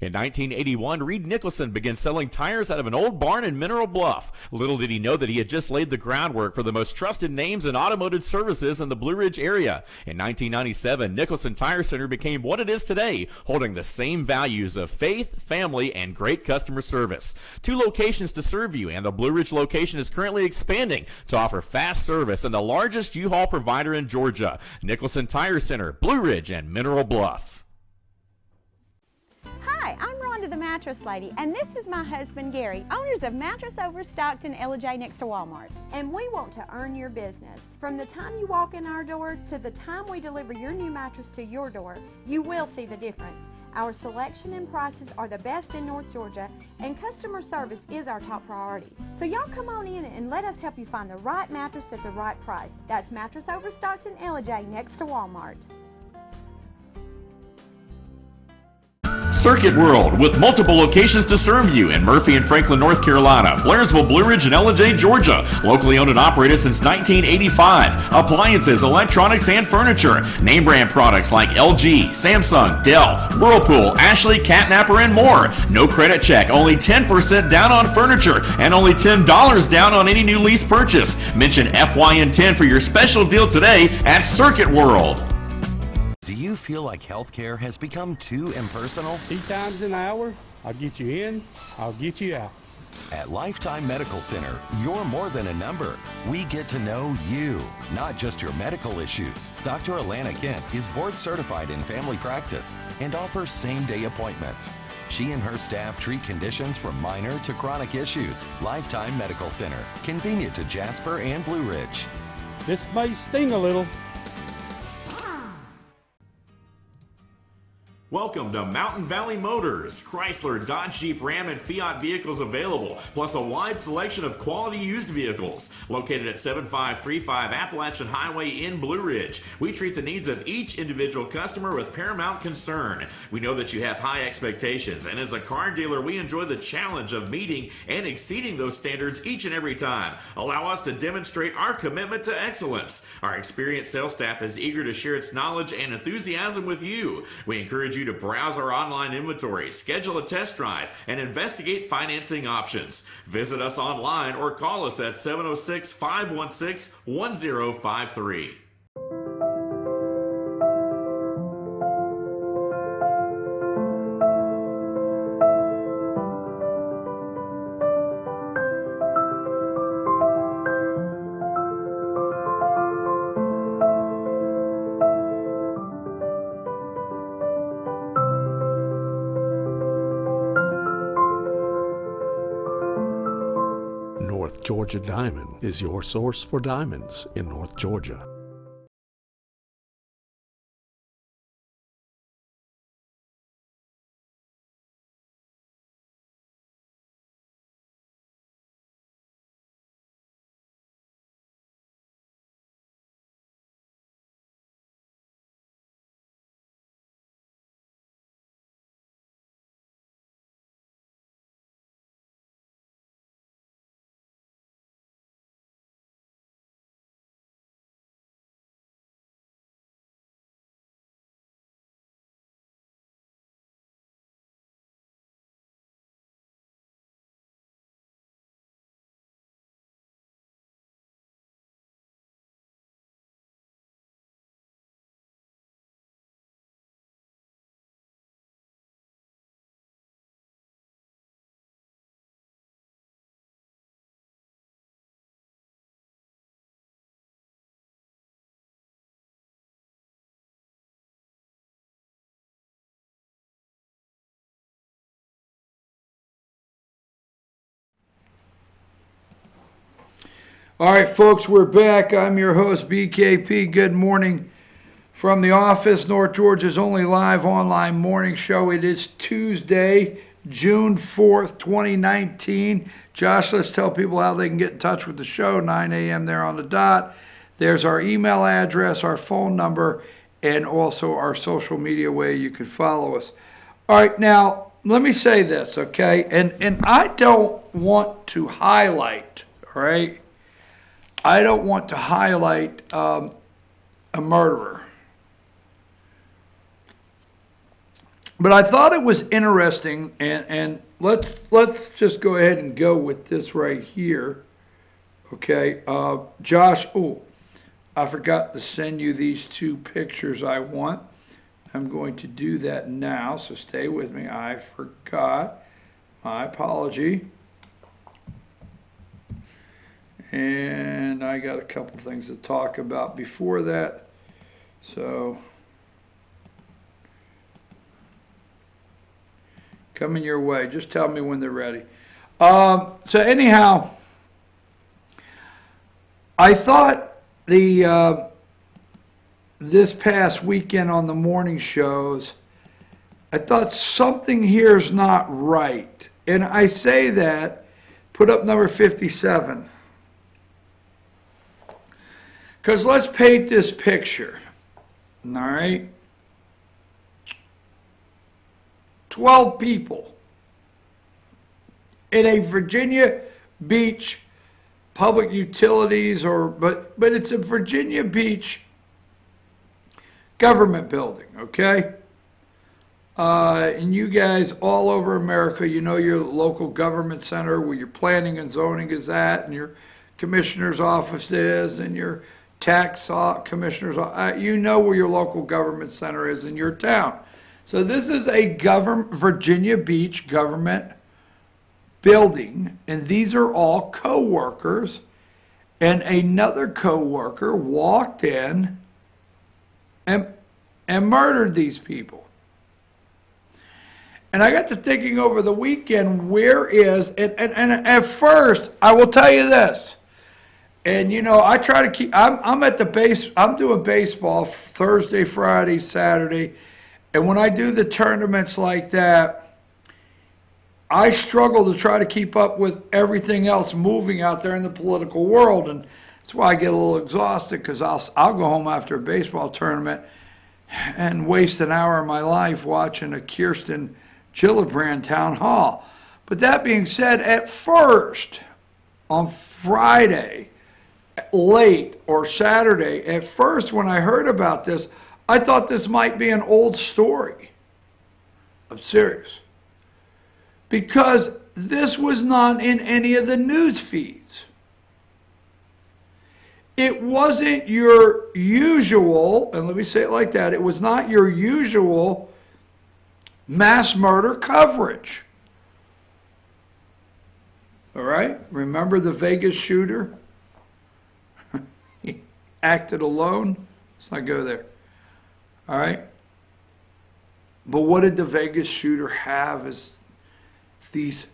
In 1981, Reed Nicholson began selling tires out of an old barn in Mineral Bluff. Little did he know that he had just laid the groundwork for the most trusted names in automotive services in the Blue Ridge area. In 1997, Nicholson Tire Center became what it is today, holding the same values of faith, family, and great customer service. 2 locations to serve you, and the Blue Ridge location is currently expanding to offer fast service and the largest U-Haul provider in Georgia. Nicholson Tire Center, Blue Ridge, and Mineral Bluff. Hi, I'm Rhonda the Mattress Lady, and this is my husband Gary, owners of Mattress Overstocked in Ella next to Walmart. And we want to earn your business. From the time you walk in our door to the time we deliver your new mattress to your door, you will see the difference. Our selection and prices are the best in North Georgia, and customer service is our top priority. So y'all come on in and let us help you find the right mattress at the right price. That's Mattress Overstocked in Ella next to Walmart. Circuit World, with multiple locations to serve you in Murphy and Franklin, North Carolina, Blairsville, Blue Ridge, and Ella, Georgia. Locally owned and operated since 1985. Appliances, electronics, and furniture. Name brand products like LG, Samsung, Dell, Whirlpool, Ashley, Catnapper, and more. No credit check, only 10% down on furniture, and only $10 down on any new lease purchase. Mention FYN10 for your special deal today at Circuit World. Do you feel like healthcare has become too impersonal? 3 times an hour, I'll get you in, I'll get you out. At Lifetime Medical Center, you're more than a number. We get to know you, not just your medical issues. Dr. Alana Kent is board certified in family practice and offers same-day appointments. She and her staff treat conditions from minor to chronic issues. Lifetime Medical Center, convenient to Jasper and Blue Ridge. This may sting a little. Welcome to Mountain Valley Motors. Chrysler, Dodge, Jeep, Ram, and Fiat vehicles available, plus a wide selection of quality used vehicles. Located at 7535 Appalachian Highway in Blue Ridge, we treat the needs of each individual customer with paramount concern. We know that you have high expectations, and as a car dealer, we enjoy the challenge of meeting and exceeding those standards each and every time. Allow us to demonstrate our commitment to excellence. Our experienced sales staff is eager to share its knowledge and enthusiasm with you. We encourage you to browse our online inventory, schedule a test drive, and investigate financing options. Visit us online or call us at 706-516-1053. North Georgia Diamond is your source for diamonds in North Georgia. All right, folks, we're back. I'm your host, BKP. Good morning. from the office, North Georgia's only live online morning show. It is Tuesday, June 4th, 2019. Josh, let's tell people how they can get in touch with the show. 9 a.m. there on the dot. There's our email address, our phone number, and also our social media way you can follow us. All right, now, let me say this, okay? And I don't want to highlight, all right? I don't want to highlight a murderer. But I thought it was interesting, and let's just go ahead and go with this right here, okay? Josh, oh, I forgot to send you these two pictures I want. I'm going to do that now, so stay with me. I forgot. My apology. And I got a couple things to talk about before that. So, coming your way. Just tell me when they're ready. So anyhow, I thought this past weekend on the morning shows, I thought something here is not right. And I say that, put up number 57. Because let's paint this picture, all right? 12 people in a Virginia Beach public utilities, but it's a Virginia Beach government building, okay? And you guys all over America, you know your local government center where your planning and zoning is at, and your commissioner's office is, and your tax commissioner's office. You know where your local government center is in your town. So this is a Virginia Beach government building, and these are all co-workers, and another co-worker walked in and murdered these people. And I got to thinking over the weekend, where is, and at first, I will tell you this, and you know, I try to keep, I'm at the base, I'm doing baseball Thursday, Friday, Saturday, and when I do the tournaments like that, I struggle to try to keep up with everything else moving out there in the political world, and that's why I get a little exhausted, because I'll go home after a baseball tournament and waste an hour of my life watching a Kirsten Gillibrand town hall. But that being said, at first, on Friday, late, or Saturday, at first when I heard about this, I thought this might be an old story. I'm serious. Because this was not in any of the news feeds. It wasn't your usual, and let me say it like that, it was not your usual mass murder coverage. All right? Remember the Vegas shooter? He acted alone. Let's not go there. All right? But what did the Vegas shooter have is these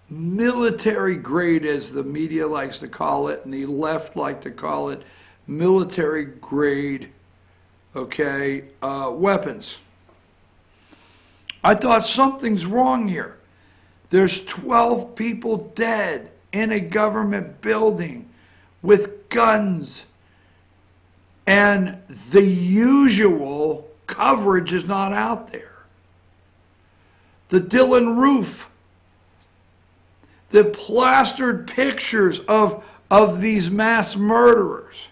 military grade, as the media likes to call it, and the left like to call it, military grade, okay, weapons. I thought something's wrong here. There's 12 people dead in a government building with guns, and the usual coverage is not out there. The Dylan Roof, the plastered pictures of these mass murderers,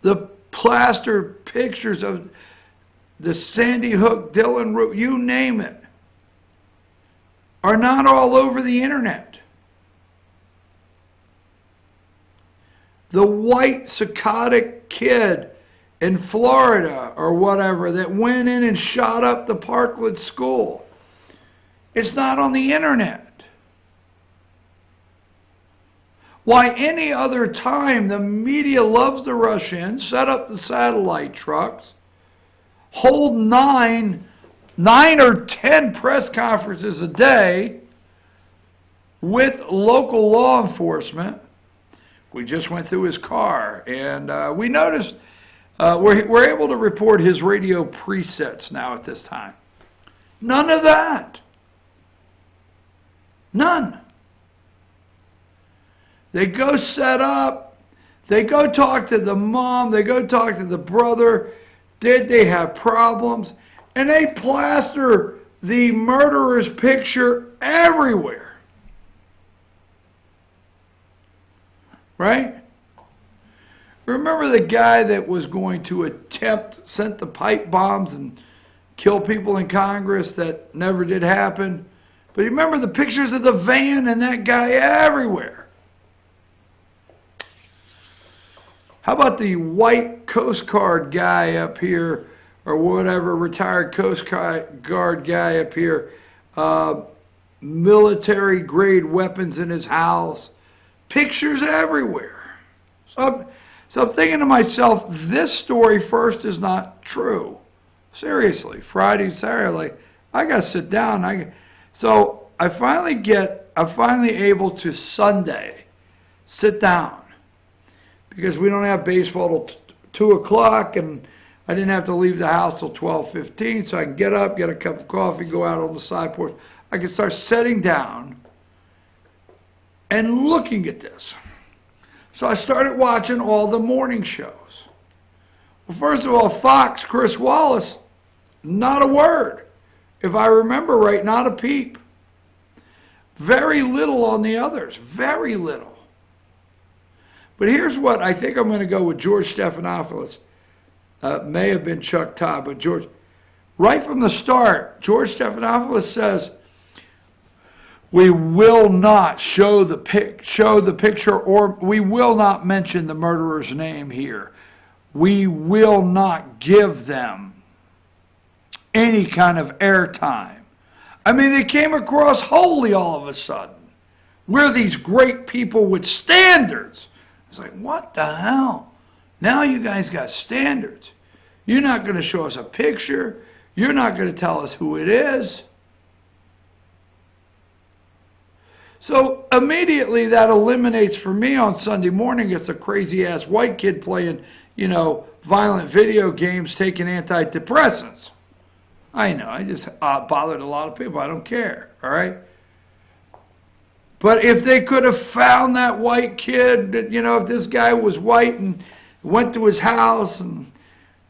the plastered pictures of the Sandy Hook, Dylan Roof, you name it, are not all over the internet. The white psychotic kid in Florida or whatever that went in and shot up the Parkland school, it's not on the internet. Why any other time the media loves to rush in, set up the satellite trucks, hold nine or 10 press conferences a day with local law enforcement. We just went through his car, and we noticed We're able to report his radio presets now at this time. None of that. None. They go set up. They go talk to the mom. They go talk to the brother. Did they have problems? And they plaster the murderer's picture everywhere. Right? Remember the guy that was going to sent the pipe bombs and kill people in Congress that never did happen? But you remember the pictures of the van and that guy everywhere. How about the white Coast Guard guy up here, or whatever, retired Coast Guard guy up here, military grade weapons in his house, pictures everywhere. So I'm thinking to myself, this story first is not true. Seriously, Friday, Saturday, like, I got to sit down. So I'm finally able to Sunday sit down, because we don't have baseball till 2 o'clock, and I didn't have to leave the house till 12:15, so I can get up, get a cup of coffee, go out on the side porch. I can start sitting down and looking at this. So I started watching all the morning shows. Well, first of all, Fox, Chris Wallace, not a word. If I remember right, not a peep. Very little on the others, very little. But here's what I think I'm going to go with George Stephanopoulos. May have been Chuck Todd, but George, right from the start, George Stephanopoulos says, we will not show the picture, or we will not mention the murderer's name here. We will not give them any kind of airtime. I mean, they came across holy all of a sudden. We're these great people with standards. It's like, what the hell? Now you guys got standards. You're not going to show us a picture. You're not going to tell us who it is. So immediately that eliminates for me on Sunday morning, it's a crazy-ass white kid playing, violent video games, taking antidepressants. I know, I just bothered a lot of people. I don't care, all right? But if they could have found that white kid, if this guy was white and went to his house and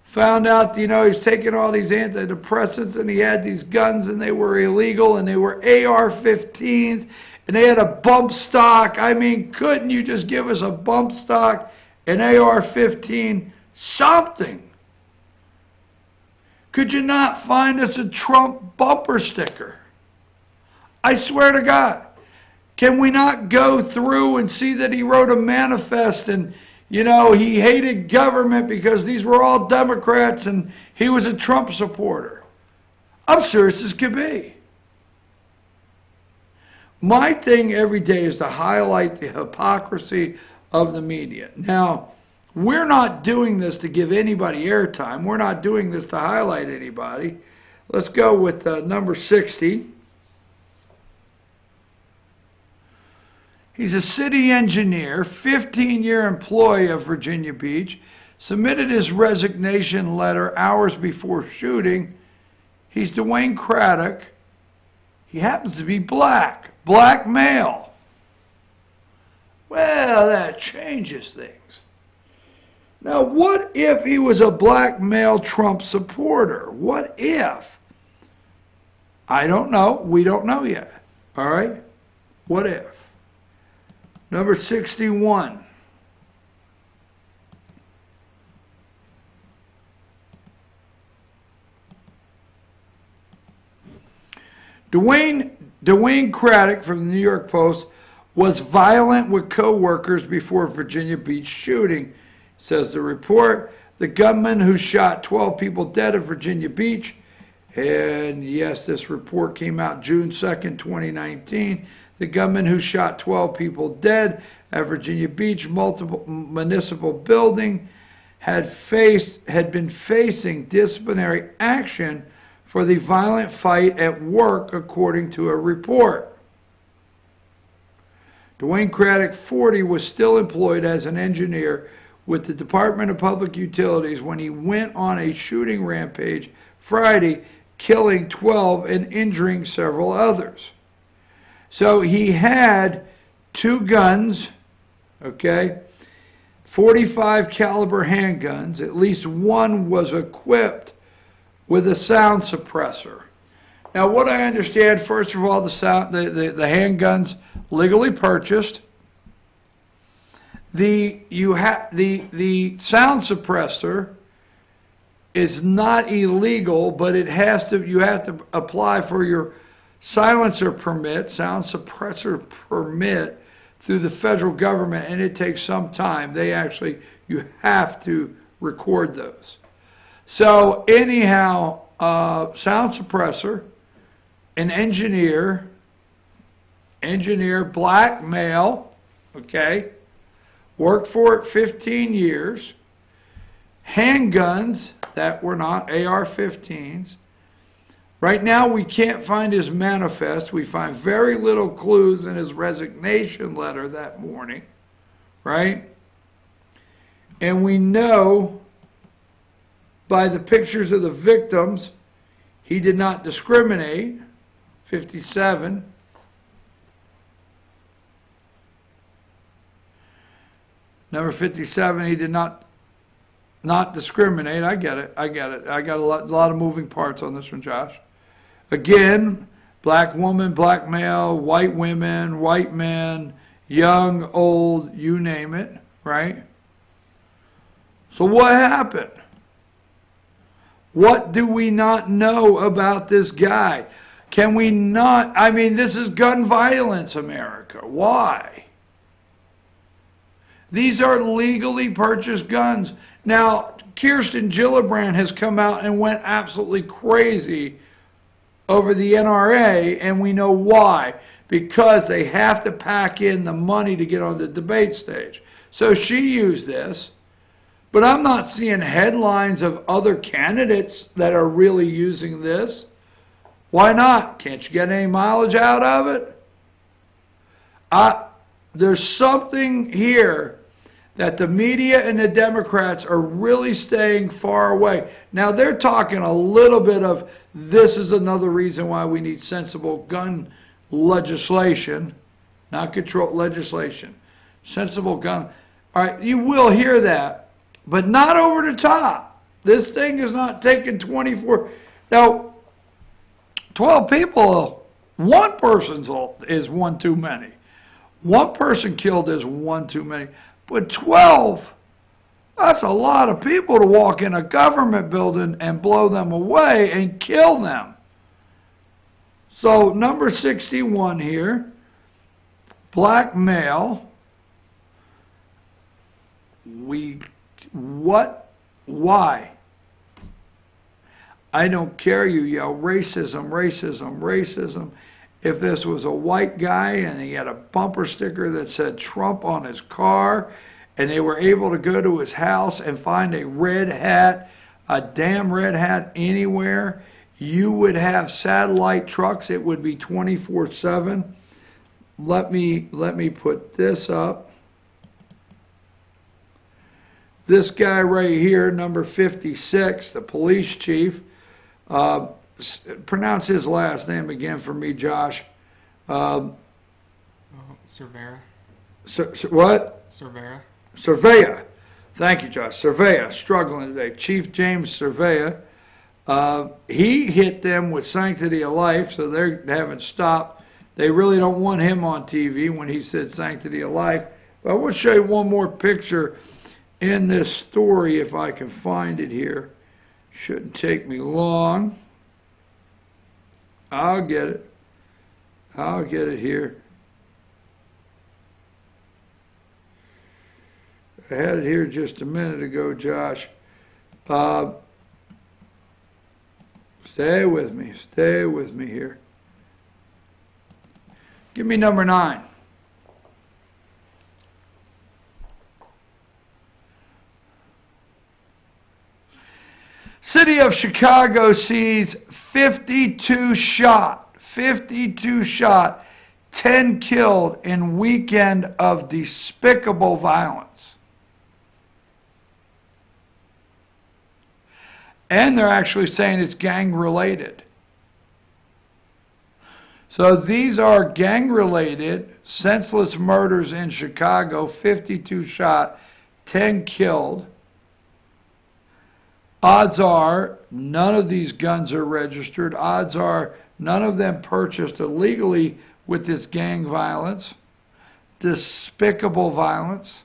found out, he's taking all these antidepressants and he had these guns and they were illegal and they were AR-15s and they had a bump stock. I mean, couldn't you just give us a bump stock, an AR-15, something? Could you not find us a Trump bumper sticker? I swear to God. Can we not go through and see that he wrote a manifest and, he hated government because these were all Democrats and he was a Trump supporter? I'm serious as could be. My thing every day is to highlight the hypocrisy of the media. Now, we're not doing this to give anybody airtime. We're not doing this to highlight anybody. Let's go with number 60. He's a city engineer, 15-year employee of Virginia Beach, submitted his resignation letter hours before shooting. He's Dwayne Craddock. He happens to be black male. Well, that changes things. Now, what if he was a black male Trump supporter? What if? I don't know. We don't know yet. All right? What if? Number 61. Dwayne Craddock from the New York Post was violent with co-workers before Virginia Beach shooting, says the report. The gunman who shot 12 people dead at Virginia Beach, and yes, this report came out June 2nd, 2019. The gunman who shot 12 people dead at Virginia Beach multiple municipal building had been facing disciplinary action for the violent fight at work, according to a report. Dwayne Craddock, 40, was still employed as an engineer with the Department of Public Utilities when he went on a shooting rampage Friday, killing 12 and injuring several others. So he had 2 guns, okay, 45 caliber handguns. At least one was equipped with a sound suppressor. Now, what I understand, first of all, the handguns legally purchased. The sound suppressor is not illegal, but you have to apply for your silencer permit, sound suppressor permit through the federal government, and it takes some time. You have to record those. So anyhow, sound suppressor, an engineer, black male, okay, worked for it 15 years, handguns that were not AR-15s. Right now, we can't find his manifest. We find very little clues in his resignation letter that morning, right? And we know by the pictures of the victims, he did not discriminate. 57. Number 57, he did not discriminate. I get it. I got a lot of moving parts on this one, Josh. Again, black woman, black male, white women, white men, young, old, you name it, right? So what happened? What do we not know about this guy? Can we not? I mean, this is gun violence, America. Why? These are legally purchased guns. Now, Kirsten Gillibrand has come out and went absolutely crazy over the NRA, and we know why. Because they have to pack in the money to get on the debate stage. So she used this, but I'm not seeing headlines of other candidates that are really using this. Why not? Can't you get any mileage out of it? There's something here that the media and the Democrats are really staying far away. Now, they're talking a little bit of this is another reason why we need sensible gun legislation, not control legislation. Sensible gun. All right, you will hear that, but not over the top. This thing is not taking 24. Now, 12 people, one person is one too many. One person killed is one too many. But 12, that's a lot of people to walk in a government building and blow them away and kill them. So number 61 here, black male. Why? I don't care, you yell racism, racism, racism. If this was a white guy and he had a bumper sticker that said Trump on his car, and they were able to go to his house and find a red hat, a damn red hat anywhere, you would have satellite trucks. It would be 24/7. Let me put this up. This guy right here, number 56, the police chief, pronounce his last name again for me, Josh. Cervera. What? Cervera. Cervera. Thank you, Josh. Cervera, struggling today. Chief James Cervera. He hit them with sanctity of life, so they haven't stopped. They really don't want him on TV when he said sanctity of life. But I want to show you one more picture in this story, if I can find it here. Shouldn't take me long. I'll get it. I'll get it here. I had it here just a minute ago, Josh. Stay with me. Stay with me here. Give me number 9. City of Chicago sees 52 shot, 10 killed in weekend of despicable violence. And they're actually saying it's gang related. So these are gang related, senseless murders in Chicago, 52 shot, 10 killed. Odds are none of these guns are registered. Odds are none of them purchased illegally with this gang violence, despicable violence.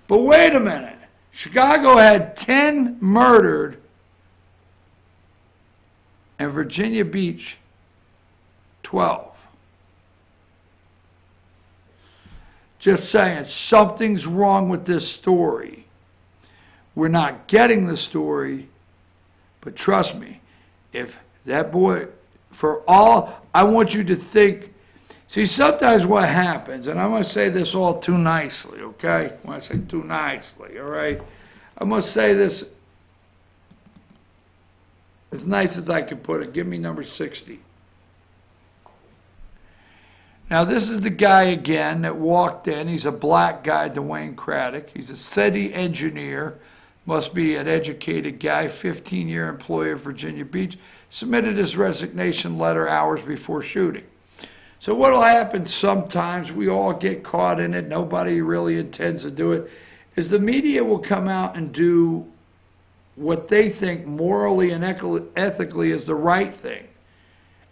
But wait a minute. Chicago had 10 murdered, and Virginia Beach, 12. Just saying, something's wrong with this story. We're not getting the story, but trust me, if that boy, for all, I want you to think, see, sometimes what happens, and I'm going to say this all too nicely, okay? When I say too nicely, all right? I'm going to say this as nice as I can put it. Give me number 60. Now, this is the guy again that walked in. He's a black guy, Dwayne Craddock. He's a city engineer. Must be an educated guy, 15-year employee of Virginia Beach. Submitted his resignation letter hours before shooting. So what will happen sometimes, we all get caught in it, nobody really intends to do it, is the media will come out and do what they think morally and ethically is the right thing.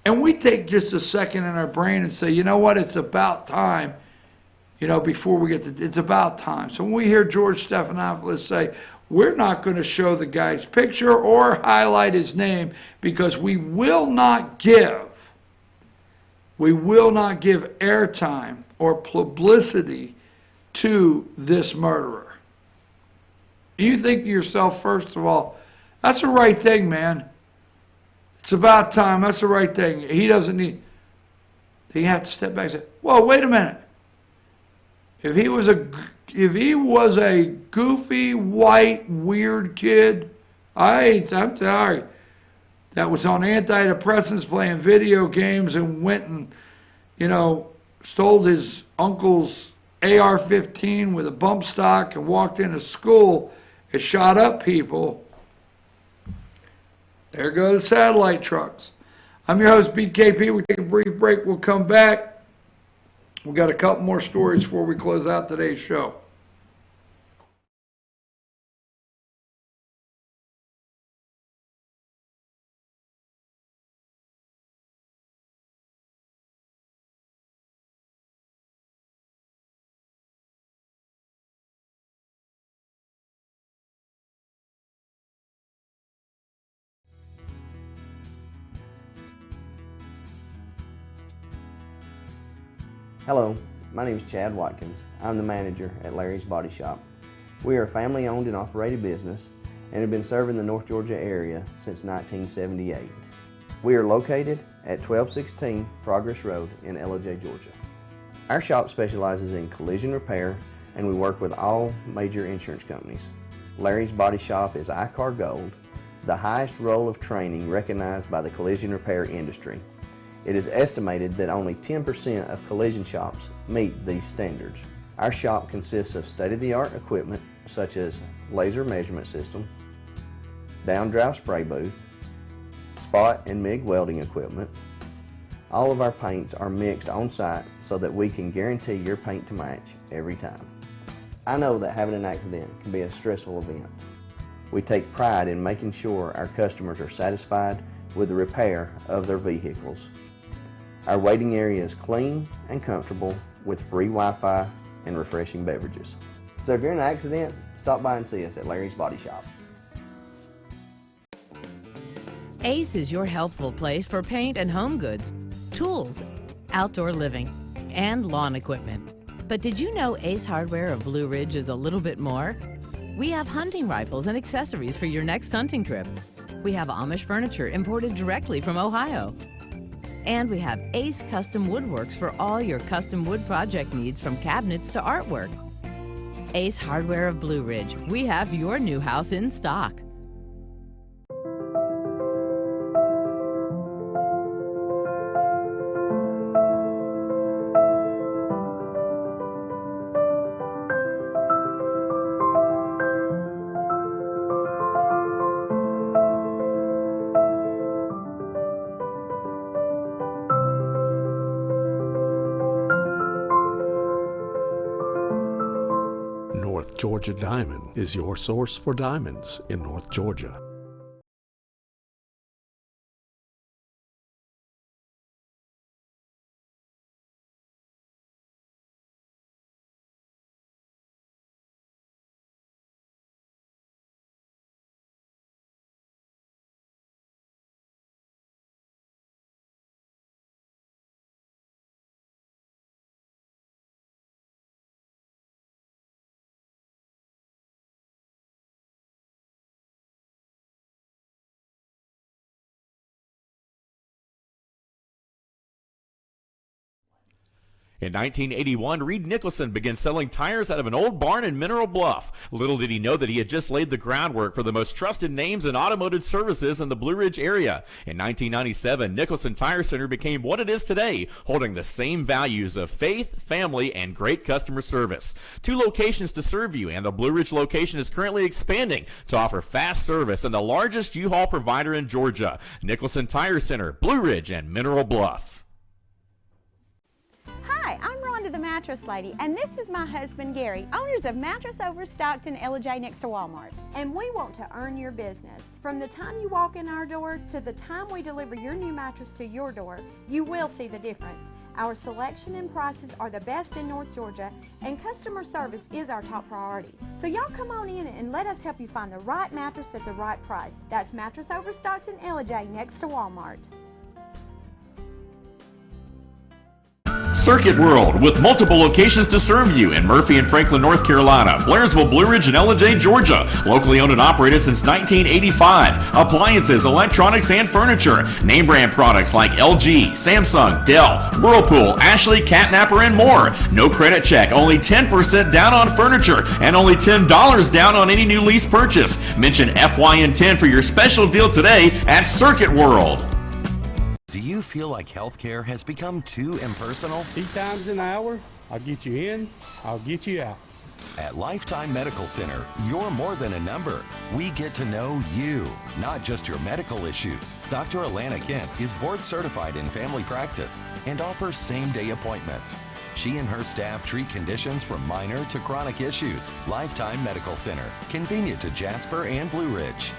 And we take just a second in our brain and say, you know what, it's about time, before we get to, it's about time. So when we hear George Stephanopoulos say, we're not going to show the guy's picture or highlight his name because we will not give airtime or publicity to this murderer. You think to yourself, first of all, that's the right thing, man. It's about time. That's the right thing. He doesn't need. You have to step back and say, well, wait a minute. If he was a goofy, white, weird kid, I'm sorry, that was on antidepressants playing video games and went and, stole his uncle's AR-15 with a bump stock and walked into school and shot up people, there go the satellite trucks. I'm your host, BKP. We take a brief break. We'll come back. We've got a couple more stories before we close out today's show. Hello, my name is Chad Watkins. I'm the manager at Larry's Body Shop. We are a family-owned and operated business and have been serving the North Georgia area since 1978. We are located at 1216 Progress Road in LOJ, Georgia. Our shop specializes in collision repair and we work with all major insurance companies. Larry's Body Shop is ICAR Gold, the highest role of training recognized by the collision repair industry. It is estimated that only 10% of collision shops meet these standards. Our shop consists of state-of-the-art equipment such as laser measurement system, down-drive spray booth, spot and MIG welding equipment. All of our paints are mixed on-site so that we can guarantee your paint to match every time. I know that having an accident can be a stressful event. We take pride in making sure our customers are satisfied with the repair of their vehicles. Our waiting area is clean and comfortable with free Wi-Fi and refreshing beverages. So if you're in an accident, stop by and see us at Larry's Body Shop. Ace is your healthful place for paint and home goods, tools, outdoor living, and lawn equipment. But did you know Ace Hardware of Blue Ridge is a little bit more? We have hunting rifles and accessories for your next hunting trip. We have Amish furniture imported directly from Ohio. And we have Ace Custom Woodworks for all your custom wood project needs from cabinets to artwork. Ace Hardware of Blue Ridge, we have your new house in stock. North Georgia Diamond is your source for diamonds in North Georgia. In 1981, Reed Nicholson began selling tires out of an old barn in Mineral Bluff. Little did he know that he had just laid the groundwork for the most trusted names in automotive services in the Blue Ridge area. In 1997, Nicholson Tire Center became what it is today, holding the same values of faith, family, and great customer service. 2 locations to serve you, and the Blue Ridge location is currently expanding to offer fast service and the largest U-Haul provider in Georgia. Nicholson Tire Center, Blue Ridge, and Mineral Bluff. Hi, I'm Rhonda the Mattress Lady, and this is my husband Gary, owners of Mattress Overstocked in Ella next to Walmart. And we want to earn your business. From the time you walk in our door to the time we deliver your new mattress to your door, you will see the difference. Our selection and prices are the best in North Georgia, and customer service is our top priority. So y'all come on in and let us help you find the right mattress at the right price. That's Mattress Overstocked in Ella next to Walmart. Circuit World, with multiple locations to serve you in Murphy and Franklin, North Carolina, Blairsville, Blue Ridge, and Ella, Georgia. Locally owned and operated since 1985. Appliances, electronics, and furniture. Name brand products like LG, Samsung, Dell, Whirlpool, Ashley, Catnapper, and more. No credit check, only 10% down on furniture, and only $10 down on any new lease purchase. Mention FYN10 for your special deal today at Circuit World. Do you feel like healthcare has become too impersonal? 3 times an hour, I'll get you in, I'll get you out. At Lifetime Medical Center, you're more than a number. We get to know you, not just your medical issues. Dr. Alana Kent is board certified in family practice and offers same-day appointments. She and her staff treat conditions from minor to chronic issues. Lifetime Medical Center, convenient to Jasper and Blue Ridge.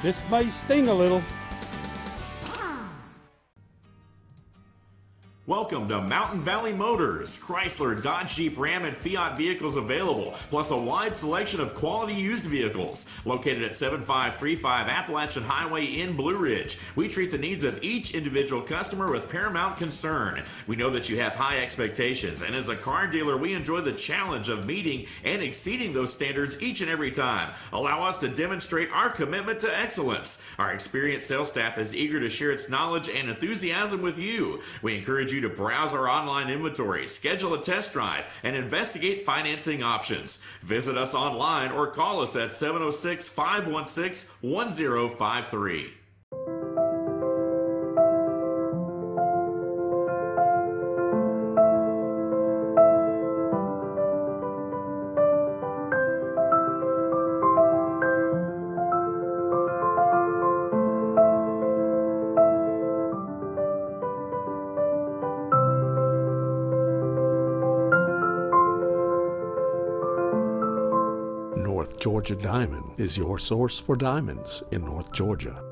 This may sting a little. Welcome to Mountain Valley Motors. Chrysler, Dodge, Jeep, Ram, and Fiat vehicles available, plus a wide selection of quality used vehicles. Located at 7535 Appalachian Highway in Blue Ridge, we treat the needs of each individual customer with paramount concern. We know that you have high expectations, and as a car dealer, we enjoy the challenge of meeting and exceeding those standards each and every time. Allow us to demonstrate our commitment to excellence. Our experienced sales staff is eager to share its knowledge and enthusiasm with you. We encourage you to browse our online inventory, schedule a test drive, and investigate financing options. Visit us online or call us at 706-516-1053. North Georgia Diamond is your source for diamonds in North Georgia.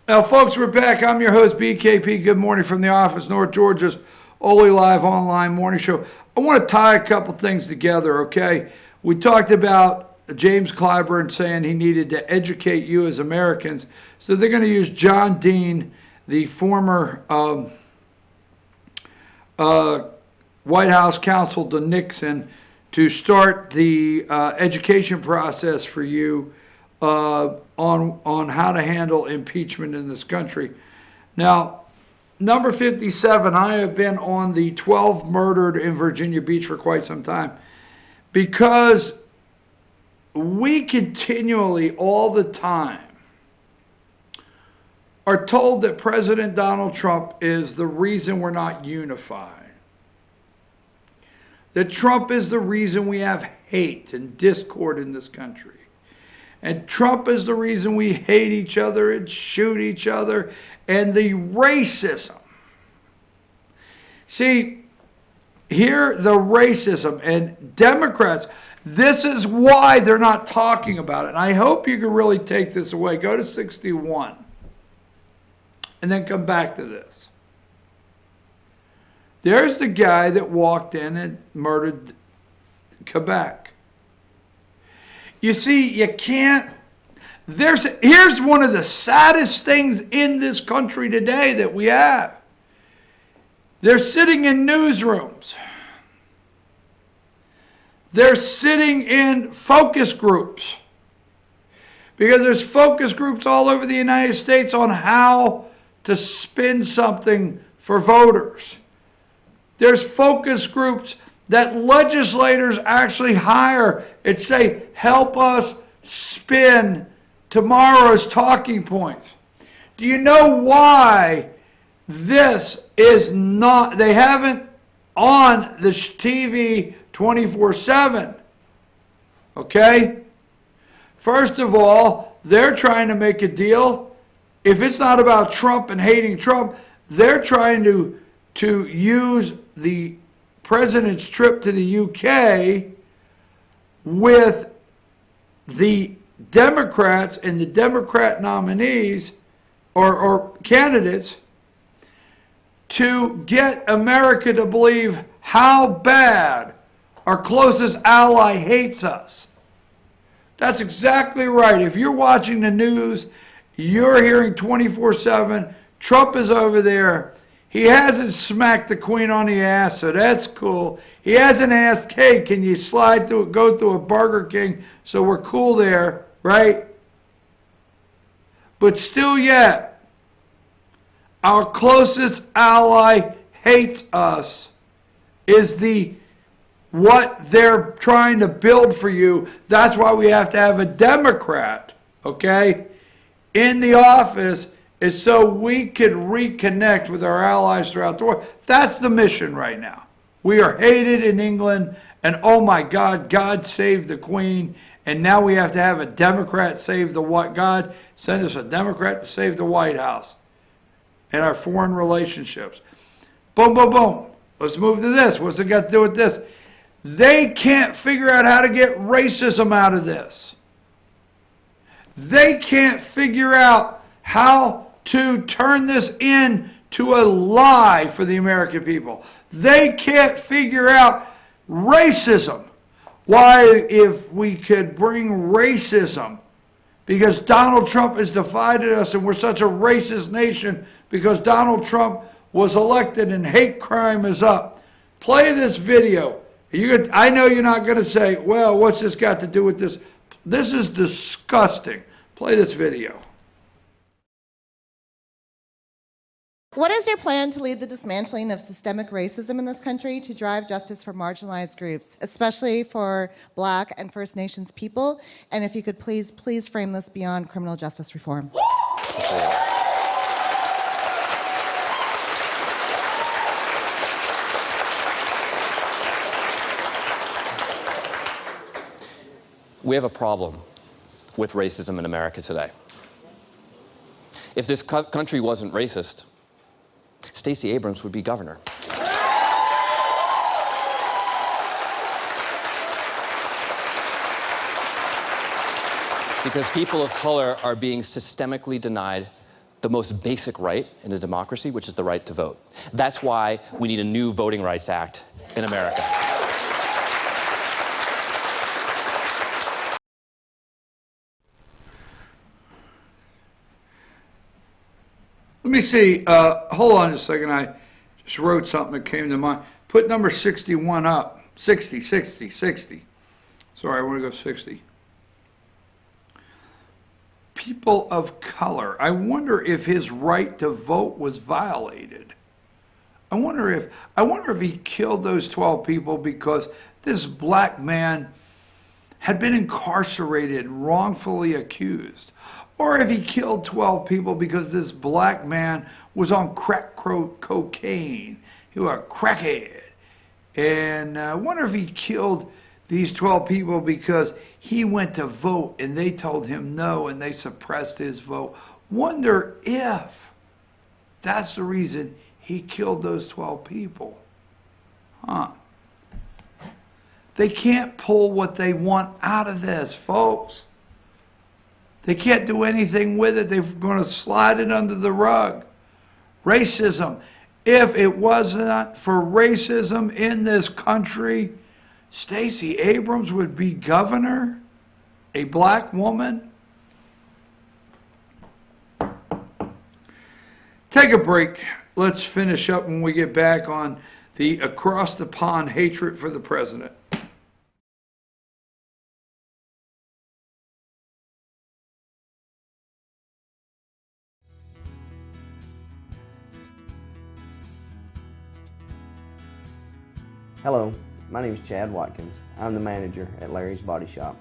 Now, folks, we're back. I'm your host, BKP. Good morning from the office, North Georgia's only live online morning show. I want to tie a couple things together, okay? We talked about James Clyburn saying he needed to educate you as Americans. So they're going to use John Dean, the former White House counsel to Nixon, to start the education process for you on how to handle impeachment in this country. Now, number 57, I have been on the 12 murdered in Virginia Beach for quite some time because we continually, all the time, are told that President Donald Trump is the reason we're not unified. That Trump is the reason we have hate and discord in this country. And Trump is the reason we hate each other and shoot each other, and the racism. See, here the racism, and Democrats, this is why they're not talking about it. And I hope you can really take this away. Go to 61 and then come back to this. There's the guy that walked in and murdered Quebec. You see, you can't, here's one of the saddest things in this country today that we have. They're sitting in newsrooms. They're sitting in focus groups. Because there's focus groups all over the United States on how to spin something for voters. There's focus groups that legislators actually hire and say, help us spin tomorrow's talking points. Do you know why this is not, they haven't on the TV 24/7? Okay? First of all, they're trying to make a deal. If it's not about Trump and hating Trump, they're trying to use the president's trip to the UK with the Democrats and the Democrat nominees or candidates to get America to believe how bad our closest ally hates us. That's exactly right. If you're watching the news, you're hearing 24/7, Trump is over there. He hasn't smacked the Queen on the ass, so that's cool. He hasn't asked, hey, can you go through a Burger King, so we're cool there, right? But still yet, our closest ally hates us is what they're trying to build for you. That's why we have to have a Democrat, okay, in the office, is so we could reconnect with our allies throughout the world. That's the mission right now. We are hated in England, and oh my God, God saved the Queen, and now we have to have a Democrat save the White. God send us a Democrat to save the White House and our foreign relationships. Boom, boom, boom. Let's move to this. What's it got to do with this? They can't figure out how to get racism out of this. They can't figure out how to turn this into a lie for the American people. They can't figure out racism. Why, if we could bring racism, because Donald Trump has divided us and we're such a racist nation because Donald Trump was elected and hate crime is up. Play this video. I know you're not going to say, well, what's this got to do with this? This is disgusting. Play this video. What is your plan to lead the dismantling of systemic racism in this country to drive justice for marginalized groups, especially for Black and First Nations people? And if you could please frame this beyond criminal justice reform. We have a problem with racism in America today. If this country wasn't racist, Stacey Abrams would be governor. Because people of color are being systemically denied the the most basic right in a democracy, which is the right to vote. That's why we need a new Voting Rights Act in America. Let me see. Hold on a second. I just wrote something that came to mind. Put number 61 up. 60. Sorry, I want to go 60. People of color. I wonder if his right to vote was violated. I wonder if he killed those 12 people because this black man had been incarcerated, wrongfully accused. Or if he killed 12 people because this black man was on crack cocaine. He was a crackhead. And I wonder if he killed these 12 people because he went to vote and they told him no and they suppressed his vote. Wonder if that's the reason he killed those 12 people. Huh. They can't pull what they want out of this, folks. They can't do anything with it. They're going to slide it under the rug. Racism. If it wasn't for racism in this country, Stacey Abrams would be governor, a black woman. Take a break. Let's finish up when we get back on the across the pond hatred for the president. Hello, my name is Chad Watkins. I'm the manager at Larry's Body Shop.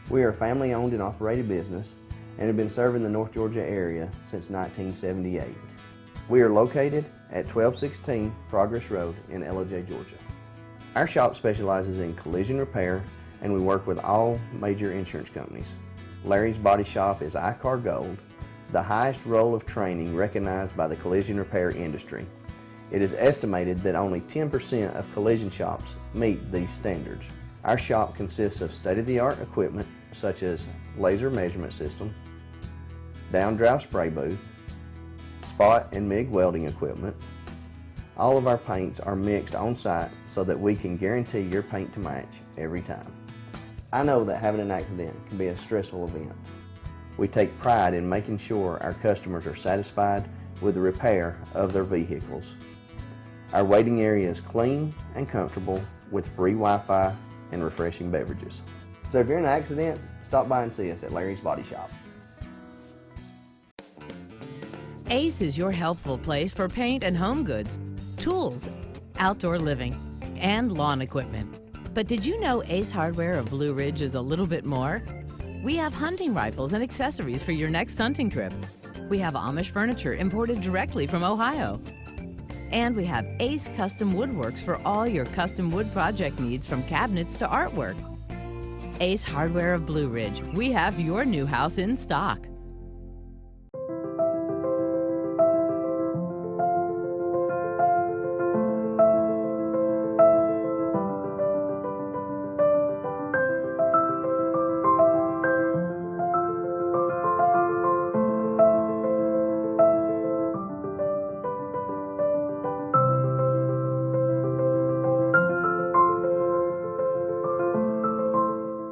We are a family-owned and operated business and have been serving the North Georgia area since 1978. We are located at 1216 Progress Road in LOJ, Georgia. Our shop specializes in collision repair and we work with all major insurance companies. Larry's Body Shop is ICAR Gold, the highest role of training recognized by the collision repair industry. It is estimated that only 10% of collision shops meet these standards. Our shop consists of state-of-the-art equipment such as laser measurement system, down-drive spray booth, spot and MIG welding equipment. All of our paints are mixed on-site so that we can guarantee your paint to match every time. I know that having an accident can be a stressful event. We take pride in making sure our customers are satisfied with the repair of their vehicles. Our waiting area is clean and comfortable with free Wi-Fi and refreshing beverages. So if you're in an accident, stop by and see us at Larry's Body Shop. Ace is your healthful place for paint and home goods, tools, outdoor living, and lawn equipment. But did you know Ace Hardware of Blue Ridge is a little bit more? We have hunting rifles and accessories for your next hunting trip. We have Amish furniture imported directly from Ohio. And we have Ace Custom Woodworks for all your custom wood project needs from cabinets to artwork. Ace Hardware of Blue Ridge. We have your new house in stock.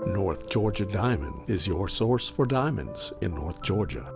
North Georgia Diamond is your source for diamonds in North Georgia.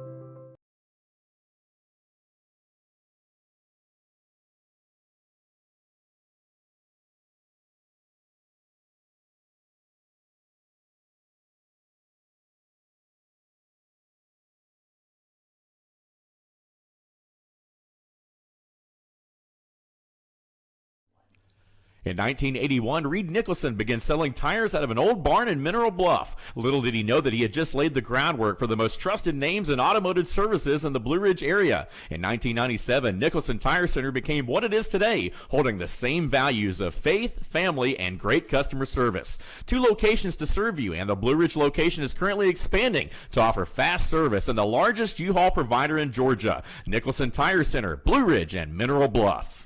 In 1981, Reed Nicholson began selling tires out of an old barn in Mineral Bluff. Little did he know that he had just laid the groundwork for the most trusted names in automotive services in the Blue Ridge area. In 1997, Nicholson Tire Center became what it is today, holding the same values of faith, family, and great customer service. 2 locations to serve you, and the Blue Ridge location is currently expanding to offer fast service and the largest U-Haul provider in Georgia. Nicholson Tire Center, Blue Ridge, and Mineral Bluff.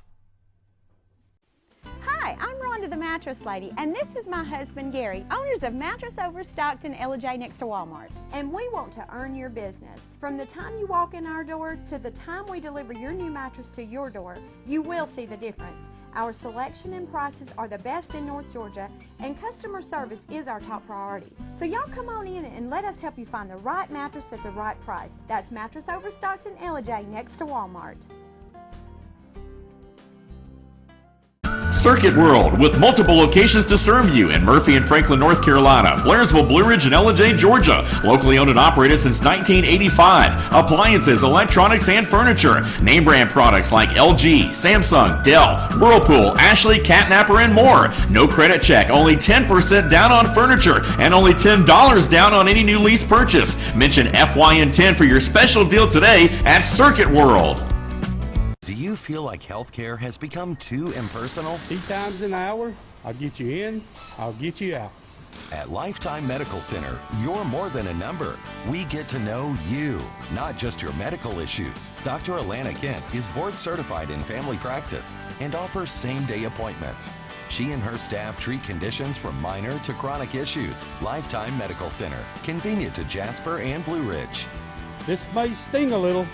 Hi, I'm Rhonda Wanda the Mattress Lady, and this is my husband Gary, owners of Mattress Overstocked in Ella next to Walmart. And we want to earn your business. From the time you walk in our door to the time we deliver your new mattress to your door, you will see the difference. Our selection and prices are the best in North Georgia, and customer service is our top priority. So y'all come on in and let us help you find the right mattress at the right price. That's Mattress Overstocked in Ella next to Walmart. Circuit World, with multiple locations to serve you in Murphy and Franklin, North Carolina, Blairsville, Blue Ridge, and Ella, Georgia. Locally owned and operated since 1985. Appliances, electronics, and furniture. Name brand products like LG, Samsung, Dell, Whirlpool, Ashley, Catnapper, and more. No credit check, only 10% down on furniture, and only $10 down on any new lease purchase. Mention FYN10 for your special deal today at Circuit World. Do you feel like healthcare has become too impersonal? 3 times an hour, I'll get you in, I'll get you out. At Lifetime Medical Center, you're more than a number. We get to know you, not just your medical issues. Dr. Alana Kent is board certified in family practice and offers same-day appointments. She and her staff treat conditions from minor to chronic issues. Lifetime Medical Center, convenient to Jasper and Blue Ridge. This may sting a little.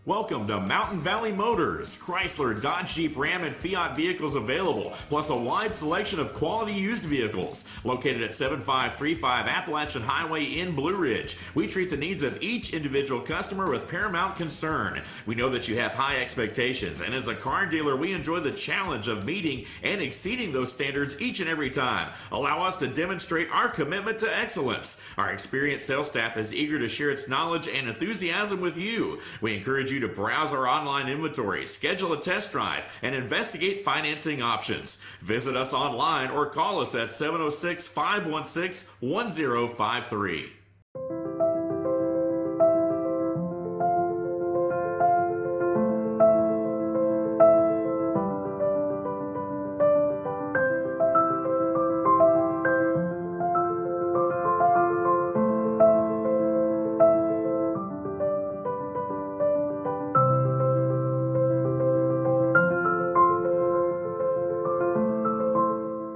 Welcome to Mountain Valley Motors. Chrysler, Dodge, Jeep, Ram, and Fiat vehicles available, plus a wide selection of quality used vehicles. Located at 7535 Appalachian Highway in Blue Ridge, we treat the needs of each individual customer with paramount concern. We know that you have high expectations, and as a car dealer, we enjoy the challenge of meeting and exceeding those standards each and every time. Allow us to demonstrate our commitment to excellence. Our experienced sales staff is eager to share its knowledge and enthusiasm with you. We encourage you to browse our online inventory, schedule a test drive, and investigate financing options. Visit us online or call us at 706-516-1053.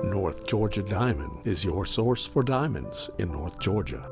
North Georgia Diamond is your source for diamonds in North Georgia.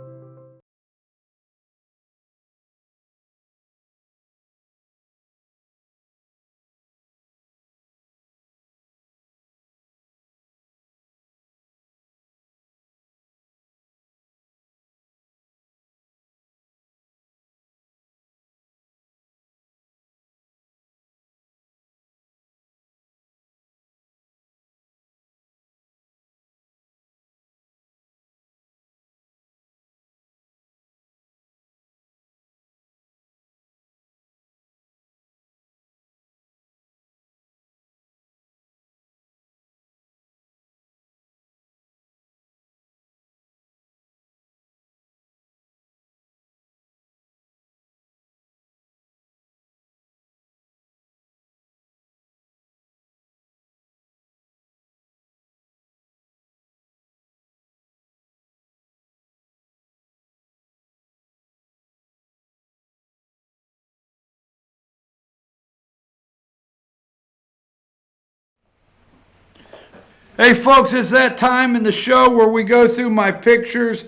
Hey folks, it's that time in the show where we go through my pictures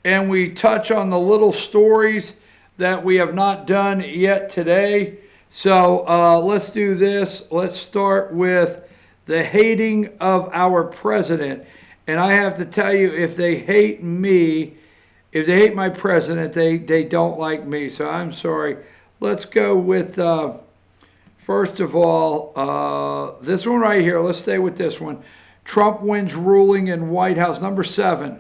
and we touch on the little stories that we have not done yet today. So let's do this. Let's start with the hating of our president. And I have to tell you, if they hate me, if they hate my president, they don't like me. So I'm sorry. Let's go with, first of all, this one right here. Let's stay with this one. Trump wins ruling in White House, number 7.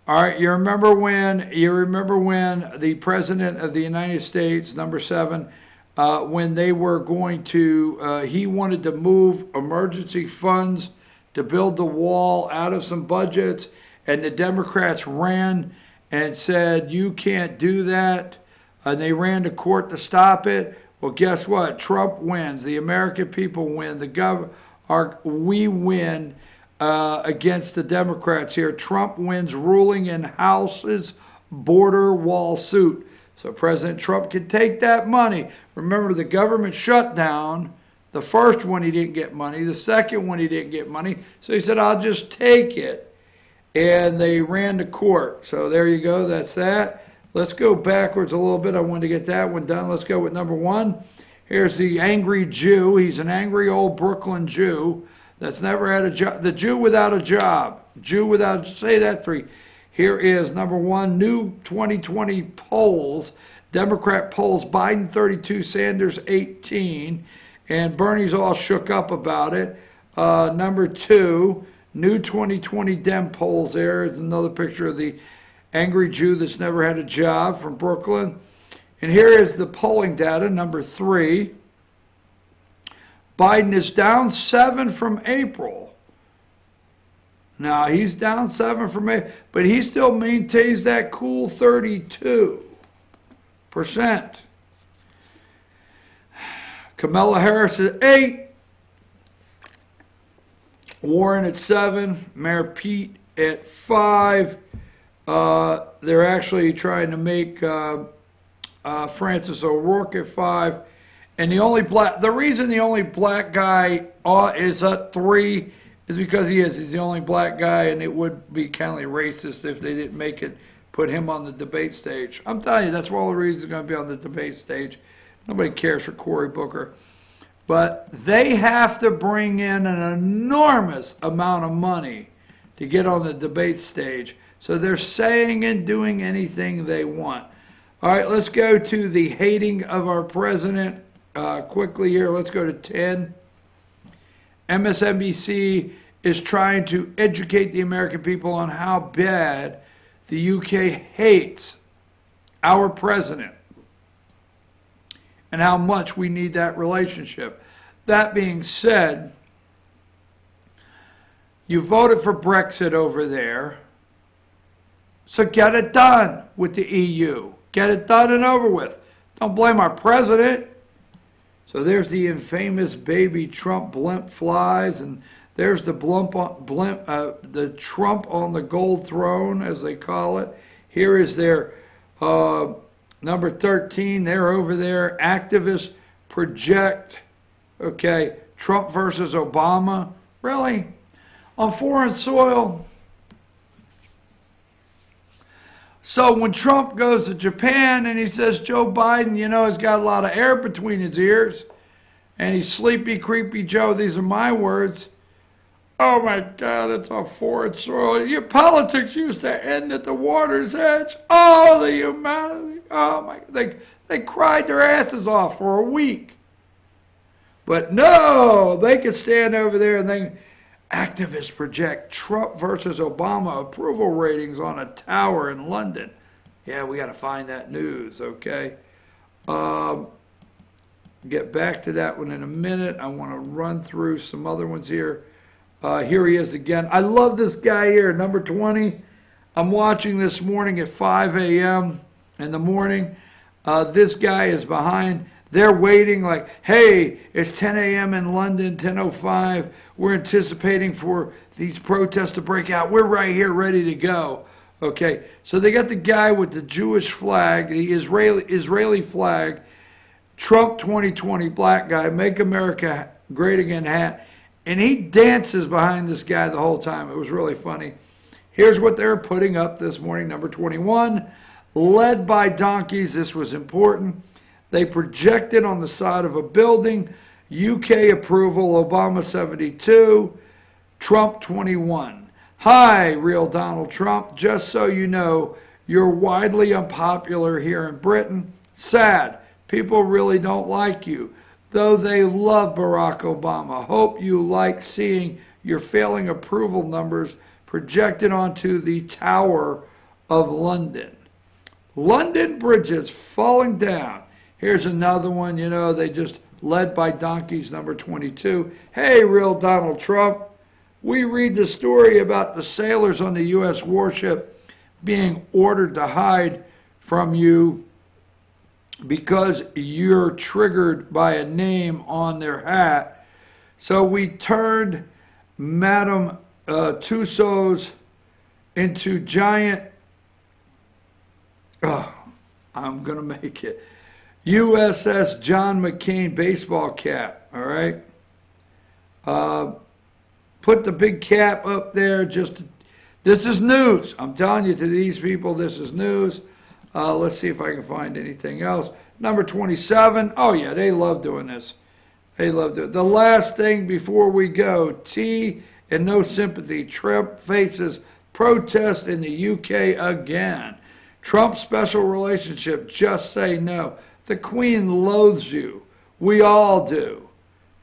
All right, you remember when the president of the United States, number 7, when they were going to, he wanted to move emergency funds to build the wall out of some budgets, and the Democrats ran and said, you can't do that, and they ran to court to stop it. Well, guess what? Trump wins. The American people win. We win against the Democrats here. Trump wins ruling in House's border wall suit. So President Trump can take that money. Remember, the government shutdown The first one he didn't get money. The second one he didn't get money. So he said, I'll just take it. And they ran to court. So there you go. That's that. Let's go backwards a little bit. I wanted to get that one done. Let's go with number 1. Here's the angry Jew. He's an angry old Brooklyn Jew that's never had a job. The Jew without a job. Jew without, say that 3. Here is number 1, new 2020 polls. Democrat polls, Biden 32, Sanders 18. And Bernie's all shook up about it. Number 2, new 2020 Dem polls. There is another picture of the angry Jew that's never had a job from Brooklyn. And here is the polling data, number 3. Biden is down 7 from April. Now, he's down 7 from April, but he still maintains that cool 32%. Kamala Harris at 8. Warren at 7. Mayor Pete at 5. They're actually trying to make Francis O'Rourke at 5. And the reason the only black guy is at 3 is because he's the only black guy, and it would be kind of racist if they didn't put him on the debate stage. I'm telling you, that's one of the reasons he's going to be on the debate stage. Nobody cares for Cory Booker. But they have to bring in an enormous amount of money to get on the debate stage. So they're saying and doing anything they want. All right, let's go to the hating of our president quickly here. Let's go to 10. MSNBC is trying to educate the American people on how bad the UK hates our president and how much we need that relationship. That being said, you voted for Brexit over there, so get it done with the EU. Get it done and over with. Don't blame our president. So there's the infamous baby Trump blimp flies, and there's the the Trump on the gold throne, as they call it. Here is their number 13. They're over there. Activists project, okay, Trump versus Obama. Really? On foreign soil? So when Trump goes to Japan and he says Joe Biden, has got a lot of air between his ears, and he's sleepy, creepy Joe, these are my words. Oh my God, it's on foreign soil. Your politics used to end at the water's edge. Oh, the humanity. Oh my, they cried their asses off for a week. But no, they could stand over there and think, activists project Trump versus Obama approval ratings on a tower in London. Yeah, we got to find that news, okay? Get back to that one in a minute. I want to run through some other ones here. Here he is again. I love this guy here, number 20. I'm watching this morning at 5 a.m. in the morning. This guy is behind. They're waiting like, hey, it's 10 a.m. in London, 10:05. We're anticipating for these protests to break out. We're right here ready to go. Okay, so they got the guy with the Jewish flag, the Israeli flag, Trump 2020, black guy, Make America Great Again hat, and he dances behind this guy the whole time. It was really funny. Here's what they're putting up this morning, number 21. Led by donkeys, this was important. They projected on the side of a building, UK approval, Obama 72, Trump 21. Hi, real Donald Trump. Just so you know, you're widely unpopular here in Britain. Sad. People really don't like you, though they love Barack Obama. Hope you like seeing your failing approval numbers projected onto the Tower of London. London bridges falling down. Here's another one, they just led by donkeys, number 22. Hey, real Donald Trump. We read the story about the sailors on the U.S. warship being ordered to hide from you because you're triggered by a name on their hat. So we turned Madame Tussauds into giant, I'm going to make it, USS John McCain baseball cap. all right? Put the big cap up there. This is news. I'm telling you, to these people, this is news. Let's see if I can find anything else. Number 27. Oh, yeah, they love doing this. They love doing it. The last thing before we go, tea and no sympathy. Trump faces protest in the UK again. Trump's special relationship, just say no. The Queen loathes you. We all do.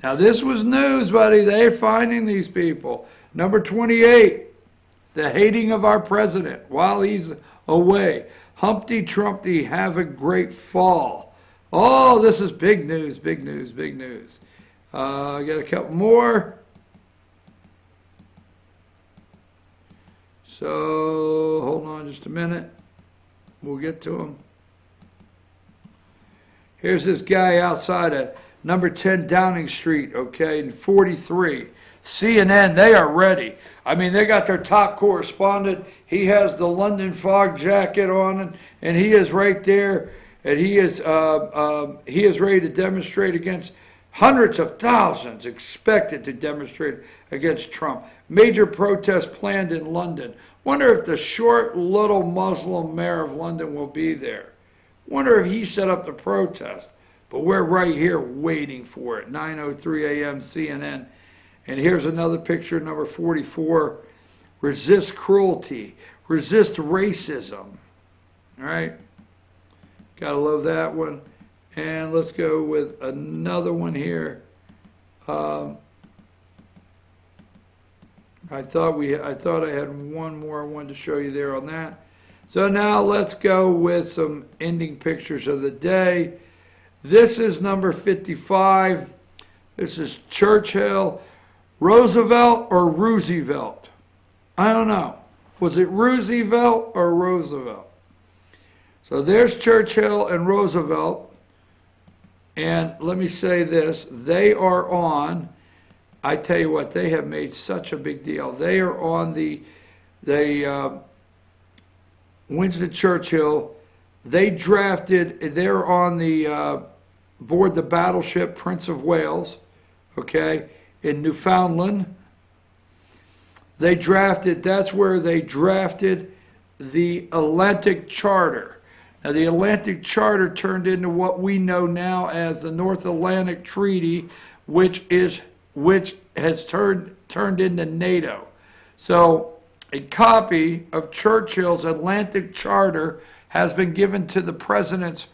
Now, this was news, buddy. They're finding these people. Number 28, the hating of our president while he's away. Humpty Trumpty, have a great fall. Oh, this is big news, big news, big news. I got a couple more. So, hold on just a minute. We'll get to them. Here's this guy outside of number 10 Downing Street, okay, in 43. CNN, they are ready. I mean, they got their top correspondent. He has the London fog jacket on, and he is right there, and he is ready to demonstrate against hundreds of thousands expected to demonstrate against Trump. Major protest planned in London. Wonder if the short little Muslim mayor of London will be there. Wonder if he set up the protest. But we're right here waiting for it. 9:03 a.m. CNN. And here's another picture, number 44. Resist cruelty. Resist racism. All right. Gotta love that one. And let's go with another one here. I thought I had one more I wanted to show you there on that. So now let's go with some ending pictures of the day. This is number 55. This is Churchill. Roosevelt or Roosevelt? I don't know. Was it Roosevelt or Roosevelt? So there's Churchill and Roosevelt. And let me say this. They are on, I tell you what, they have made such a big deal. They are on Winston Churchill. They're on the board the battleship Prince of Wales, okay, in Newfoundland. That's where they drafted the Atlantic Charter. Now, the Atlantic Charter turned into what we know now as the North Atlantic Treaty, which has turned into NATO. So, a copy of Churchill's Atlantic Charter has been given to the president's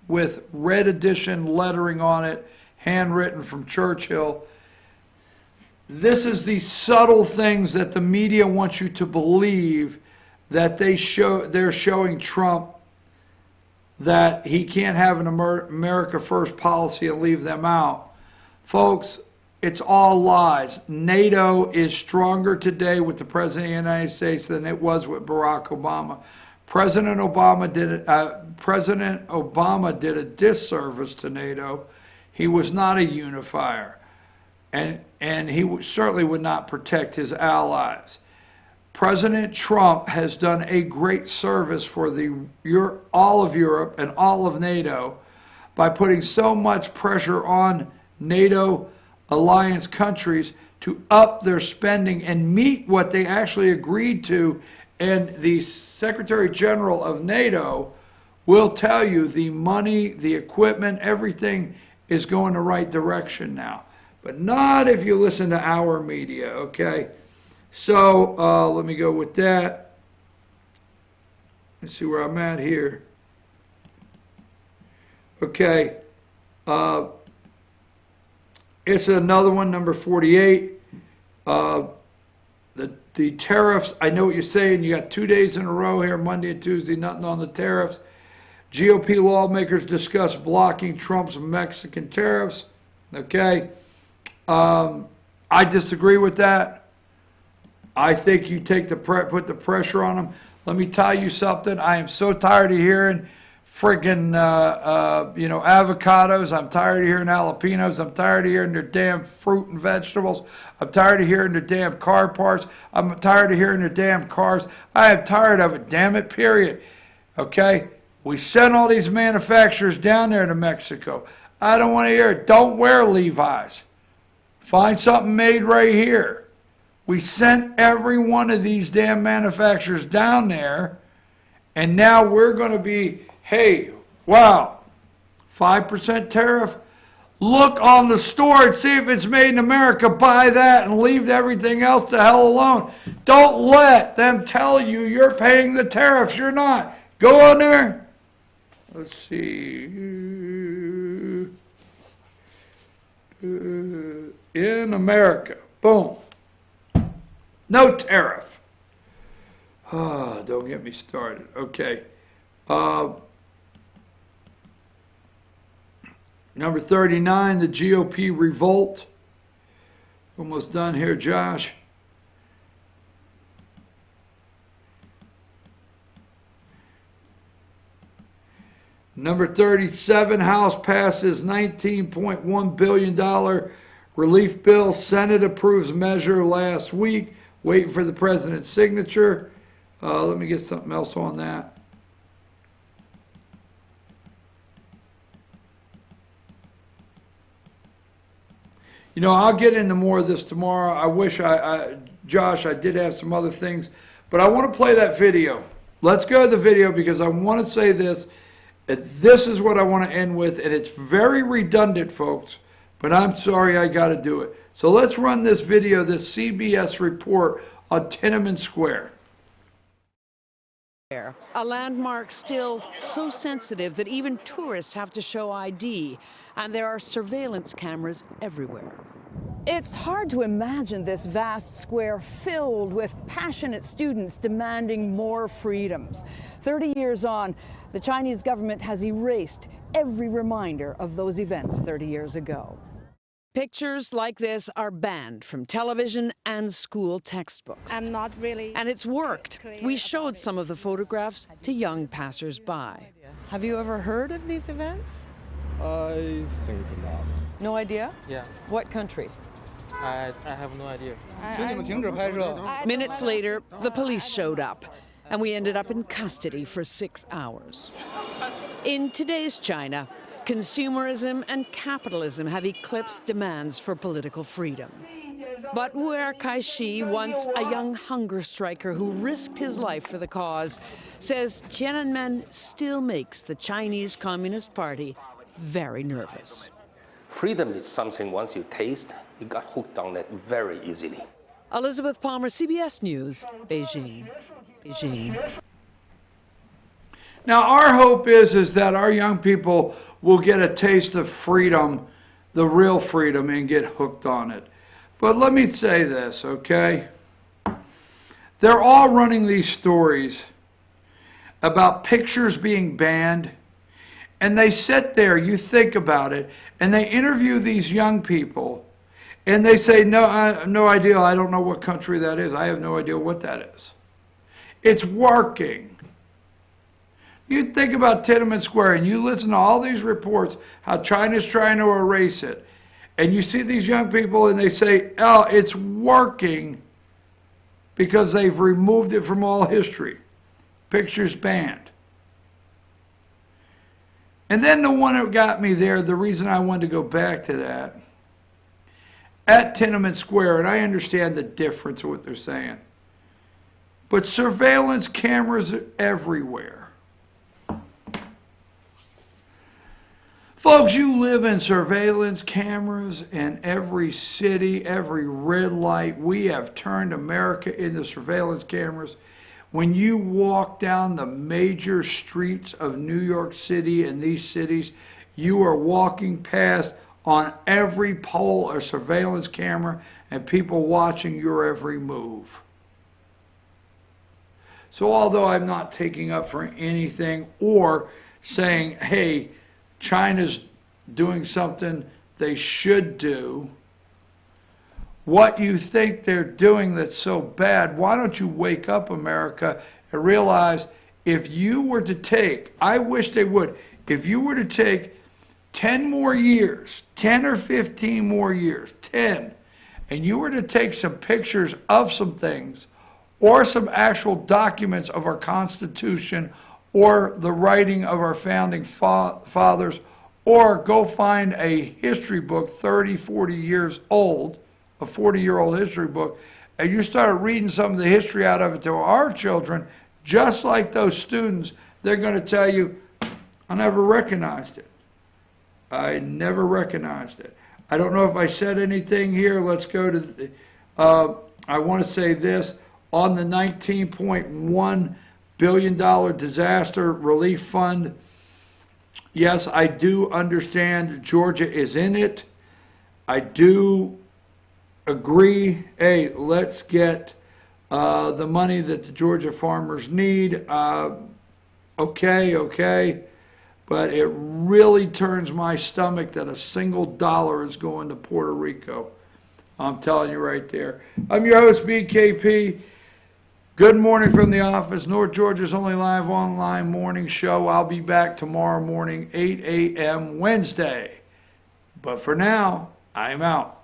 with red edition lettering on it, handwritten from Churchill. This is the subtle things that the media wants you to believe that they're showing Trump that he can't have an America First policy and leave them out. Folks, it's all lies. NATO is stronger today with the President of the United States than it was with Barack Obama. President Obama did a disservice to NATO. He was not a unifier, and he certainly would not protect his allies. President Trump has done a great service for all of Europe and all of NATO by putting so much pressure on NATO alliance countries to up their spending and meet what they actually agreed to. And the Secretary General of NATO will tell you the money, the equipment, everything is going the right direction now. But not if you listen to our media, okay? So let me go with that. Let's see where I'm at here. Okay. It's another one, number 48. The tariffs, I know what you're saying. You got 2 days in a row here, Monday and Tuesday, nothing on the tariffs. GOP lawmakers discuss blocking Trump's Mexican tariffs. Okay. I disagree with that. I think you put the pressure on them. Let me tell you something. I am so tired of hearing friggin' avocados. I'm tired of hearing jalapenos. I'm tired of hearing their damn fruit and vegetables. I'm tired of hearing their damn car parts. I'm tired of hearing their damn cars. I am tired of it, damn it, period. Okay? We sent all these manufacturers down there to Mexico. I don't want to hear it. Don't wear Levi's. Find something made right here. We sent every one of these damn manufacturers down there, and now we're going to be, hey, wow, 5% tariff? Look on the store and see if it's made in America. Buy that and leave everything else the hell alone. Don't let them tell you you're paying the tariffs. You're not. Go on there. Let's see. In America. Boom. No tariff. Oh, don't get me started. Okay. Number 39, the GOP revolt. Almost done here, Josh. Number 37, House passes $19.1 billion relief bill. Senate approves measure last week. Waiting for the president's signature. Let me get something else on that. You know, I'll get into more of this tomorrow. I wish Josh, I did have some other things, but I want to play that video. Let's go to the video because I want to say this. This is what I want to end with, and it's very redundant, folks, but I'm sorry I got to do it. So let's run this video, this CBS report on Tiananmen Square. A landmark still so sensitive that even tourists have to show ID, and there are surveillance cameras everywhere. It's hard to imagine this vast square filled with passionate students demanding more freedoms. 30 years on, the Chinese government has erased every reminder of those events 30 years ago. Pictures like this are banned from television and school textbooks. I'm not really. And it's worked. We showed some of the photographs to young passers-by. Have you ever heard of these events? I think not. No idea? Yeah. What country? I have no idea. Minutes later, the police showed up, and we ended up in custody for 6 hours. In today's China, consumerism and capitalism have eclipsed demands for political freedom. But Wu Kai-shi, once a young hunger striker who risked his life for the cause, says Tiananmen still makes the Chinese Communist Party very nervous. Freedom is something once you taste, you got hooked on it very easily. Elizabeth Palmer, CBS News, Beijing. Now, our hope is that our young people will get a taste of freedom, the real freedom, and get hooked on it. But let me say this, okay? They're all running these stories about pictures being banned, and they sit there, you think about it, and they interview these young people, and they say, no idea, I don't know what country that is. I have no idea what that is. It's working. You think about Tiananmen Square and you listen to all these reports, how China's trying to erase it, and you see these young people and they say, oh, it's working because they've removed it from all history. Pictures banned. And then the one that got me there, the reason I wanted to go back to that, at Tiananmen Square, and I understand the difference of what they're saying, but surveillance cameras are everywhere. Folks, you live in surveillance cameras in every city, every red light. We have turned America into surveillance cameras. When you walk down the major streets of New York City and these cities, you are walking past on every pole a surveillance camera and people watching your every move. So although I'm not taking up for anything or saying, hey, China's doing something they should do, what you think they're doing that's so bad, why don't you wake up, America, and realize if you were to take, I wish they would, if you were to take 10 more years, 10 or 15 more years, 10, and you were to take some pictures of some things or some actual documents of our Constitution or the writing of our founding fathers, or go find a history book 30, 40 years old, a 40-year-old history book, and you start reading some of the history out of it to our children, just like those students, they're going to tell you, I never recognized it. I never recognized it. I don't know if I said anything here. Let's go to, I want to say this, on the $19.1 billion disaster relief fund. Yes, I do understand Georgia is in it. I do agree, hey, let's get the money that the Georgia farmers need. Okay. But it really turns my stomach that a single dollar is going to Puerto Rico. I'm telling you right there. I'm your host, BKP. Good morning from the office, North Georgia's only live online morning show. I'll be back tomorrow morning, 8 a.m. Wednesday. But for now, I'm out.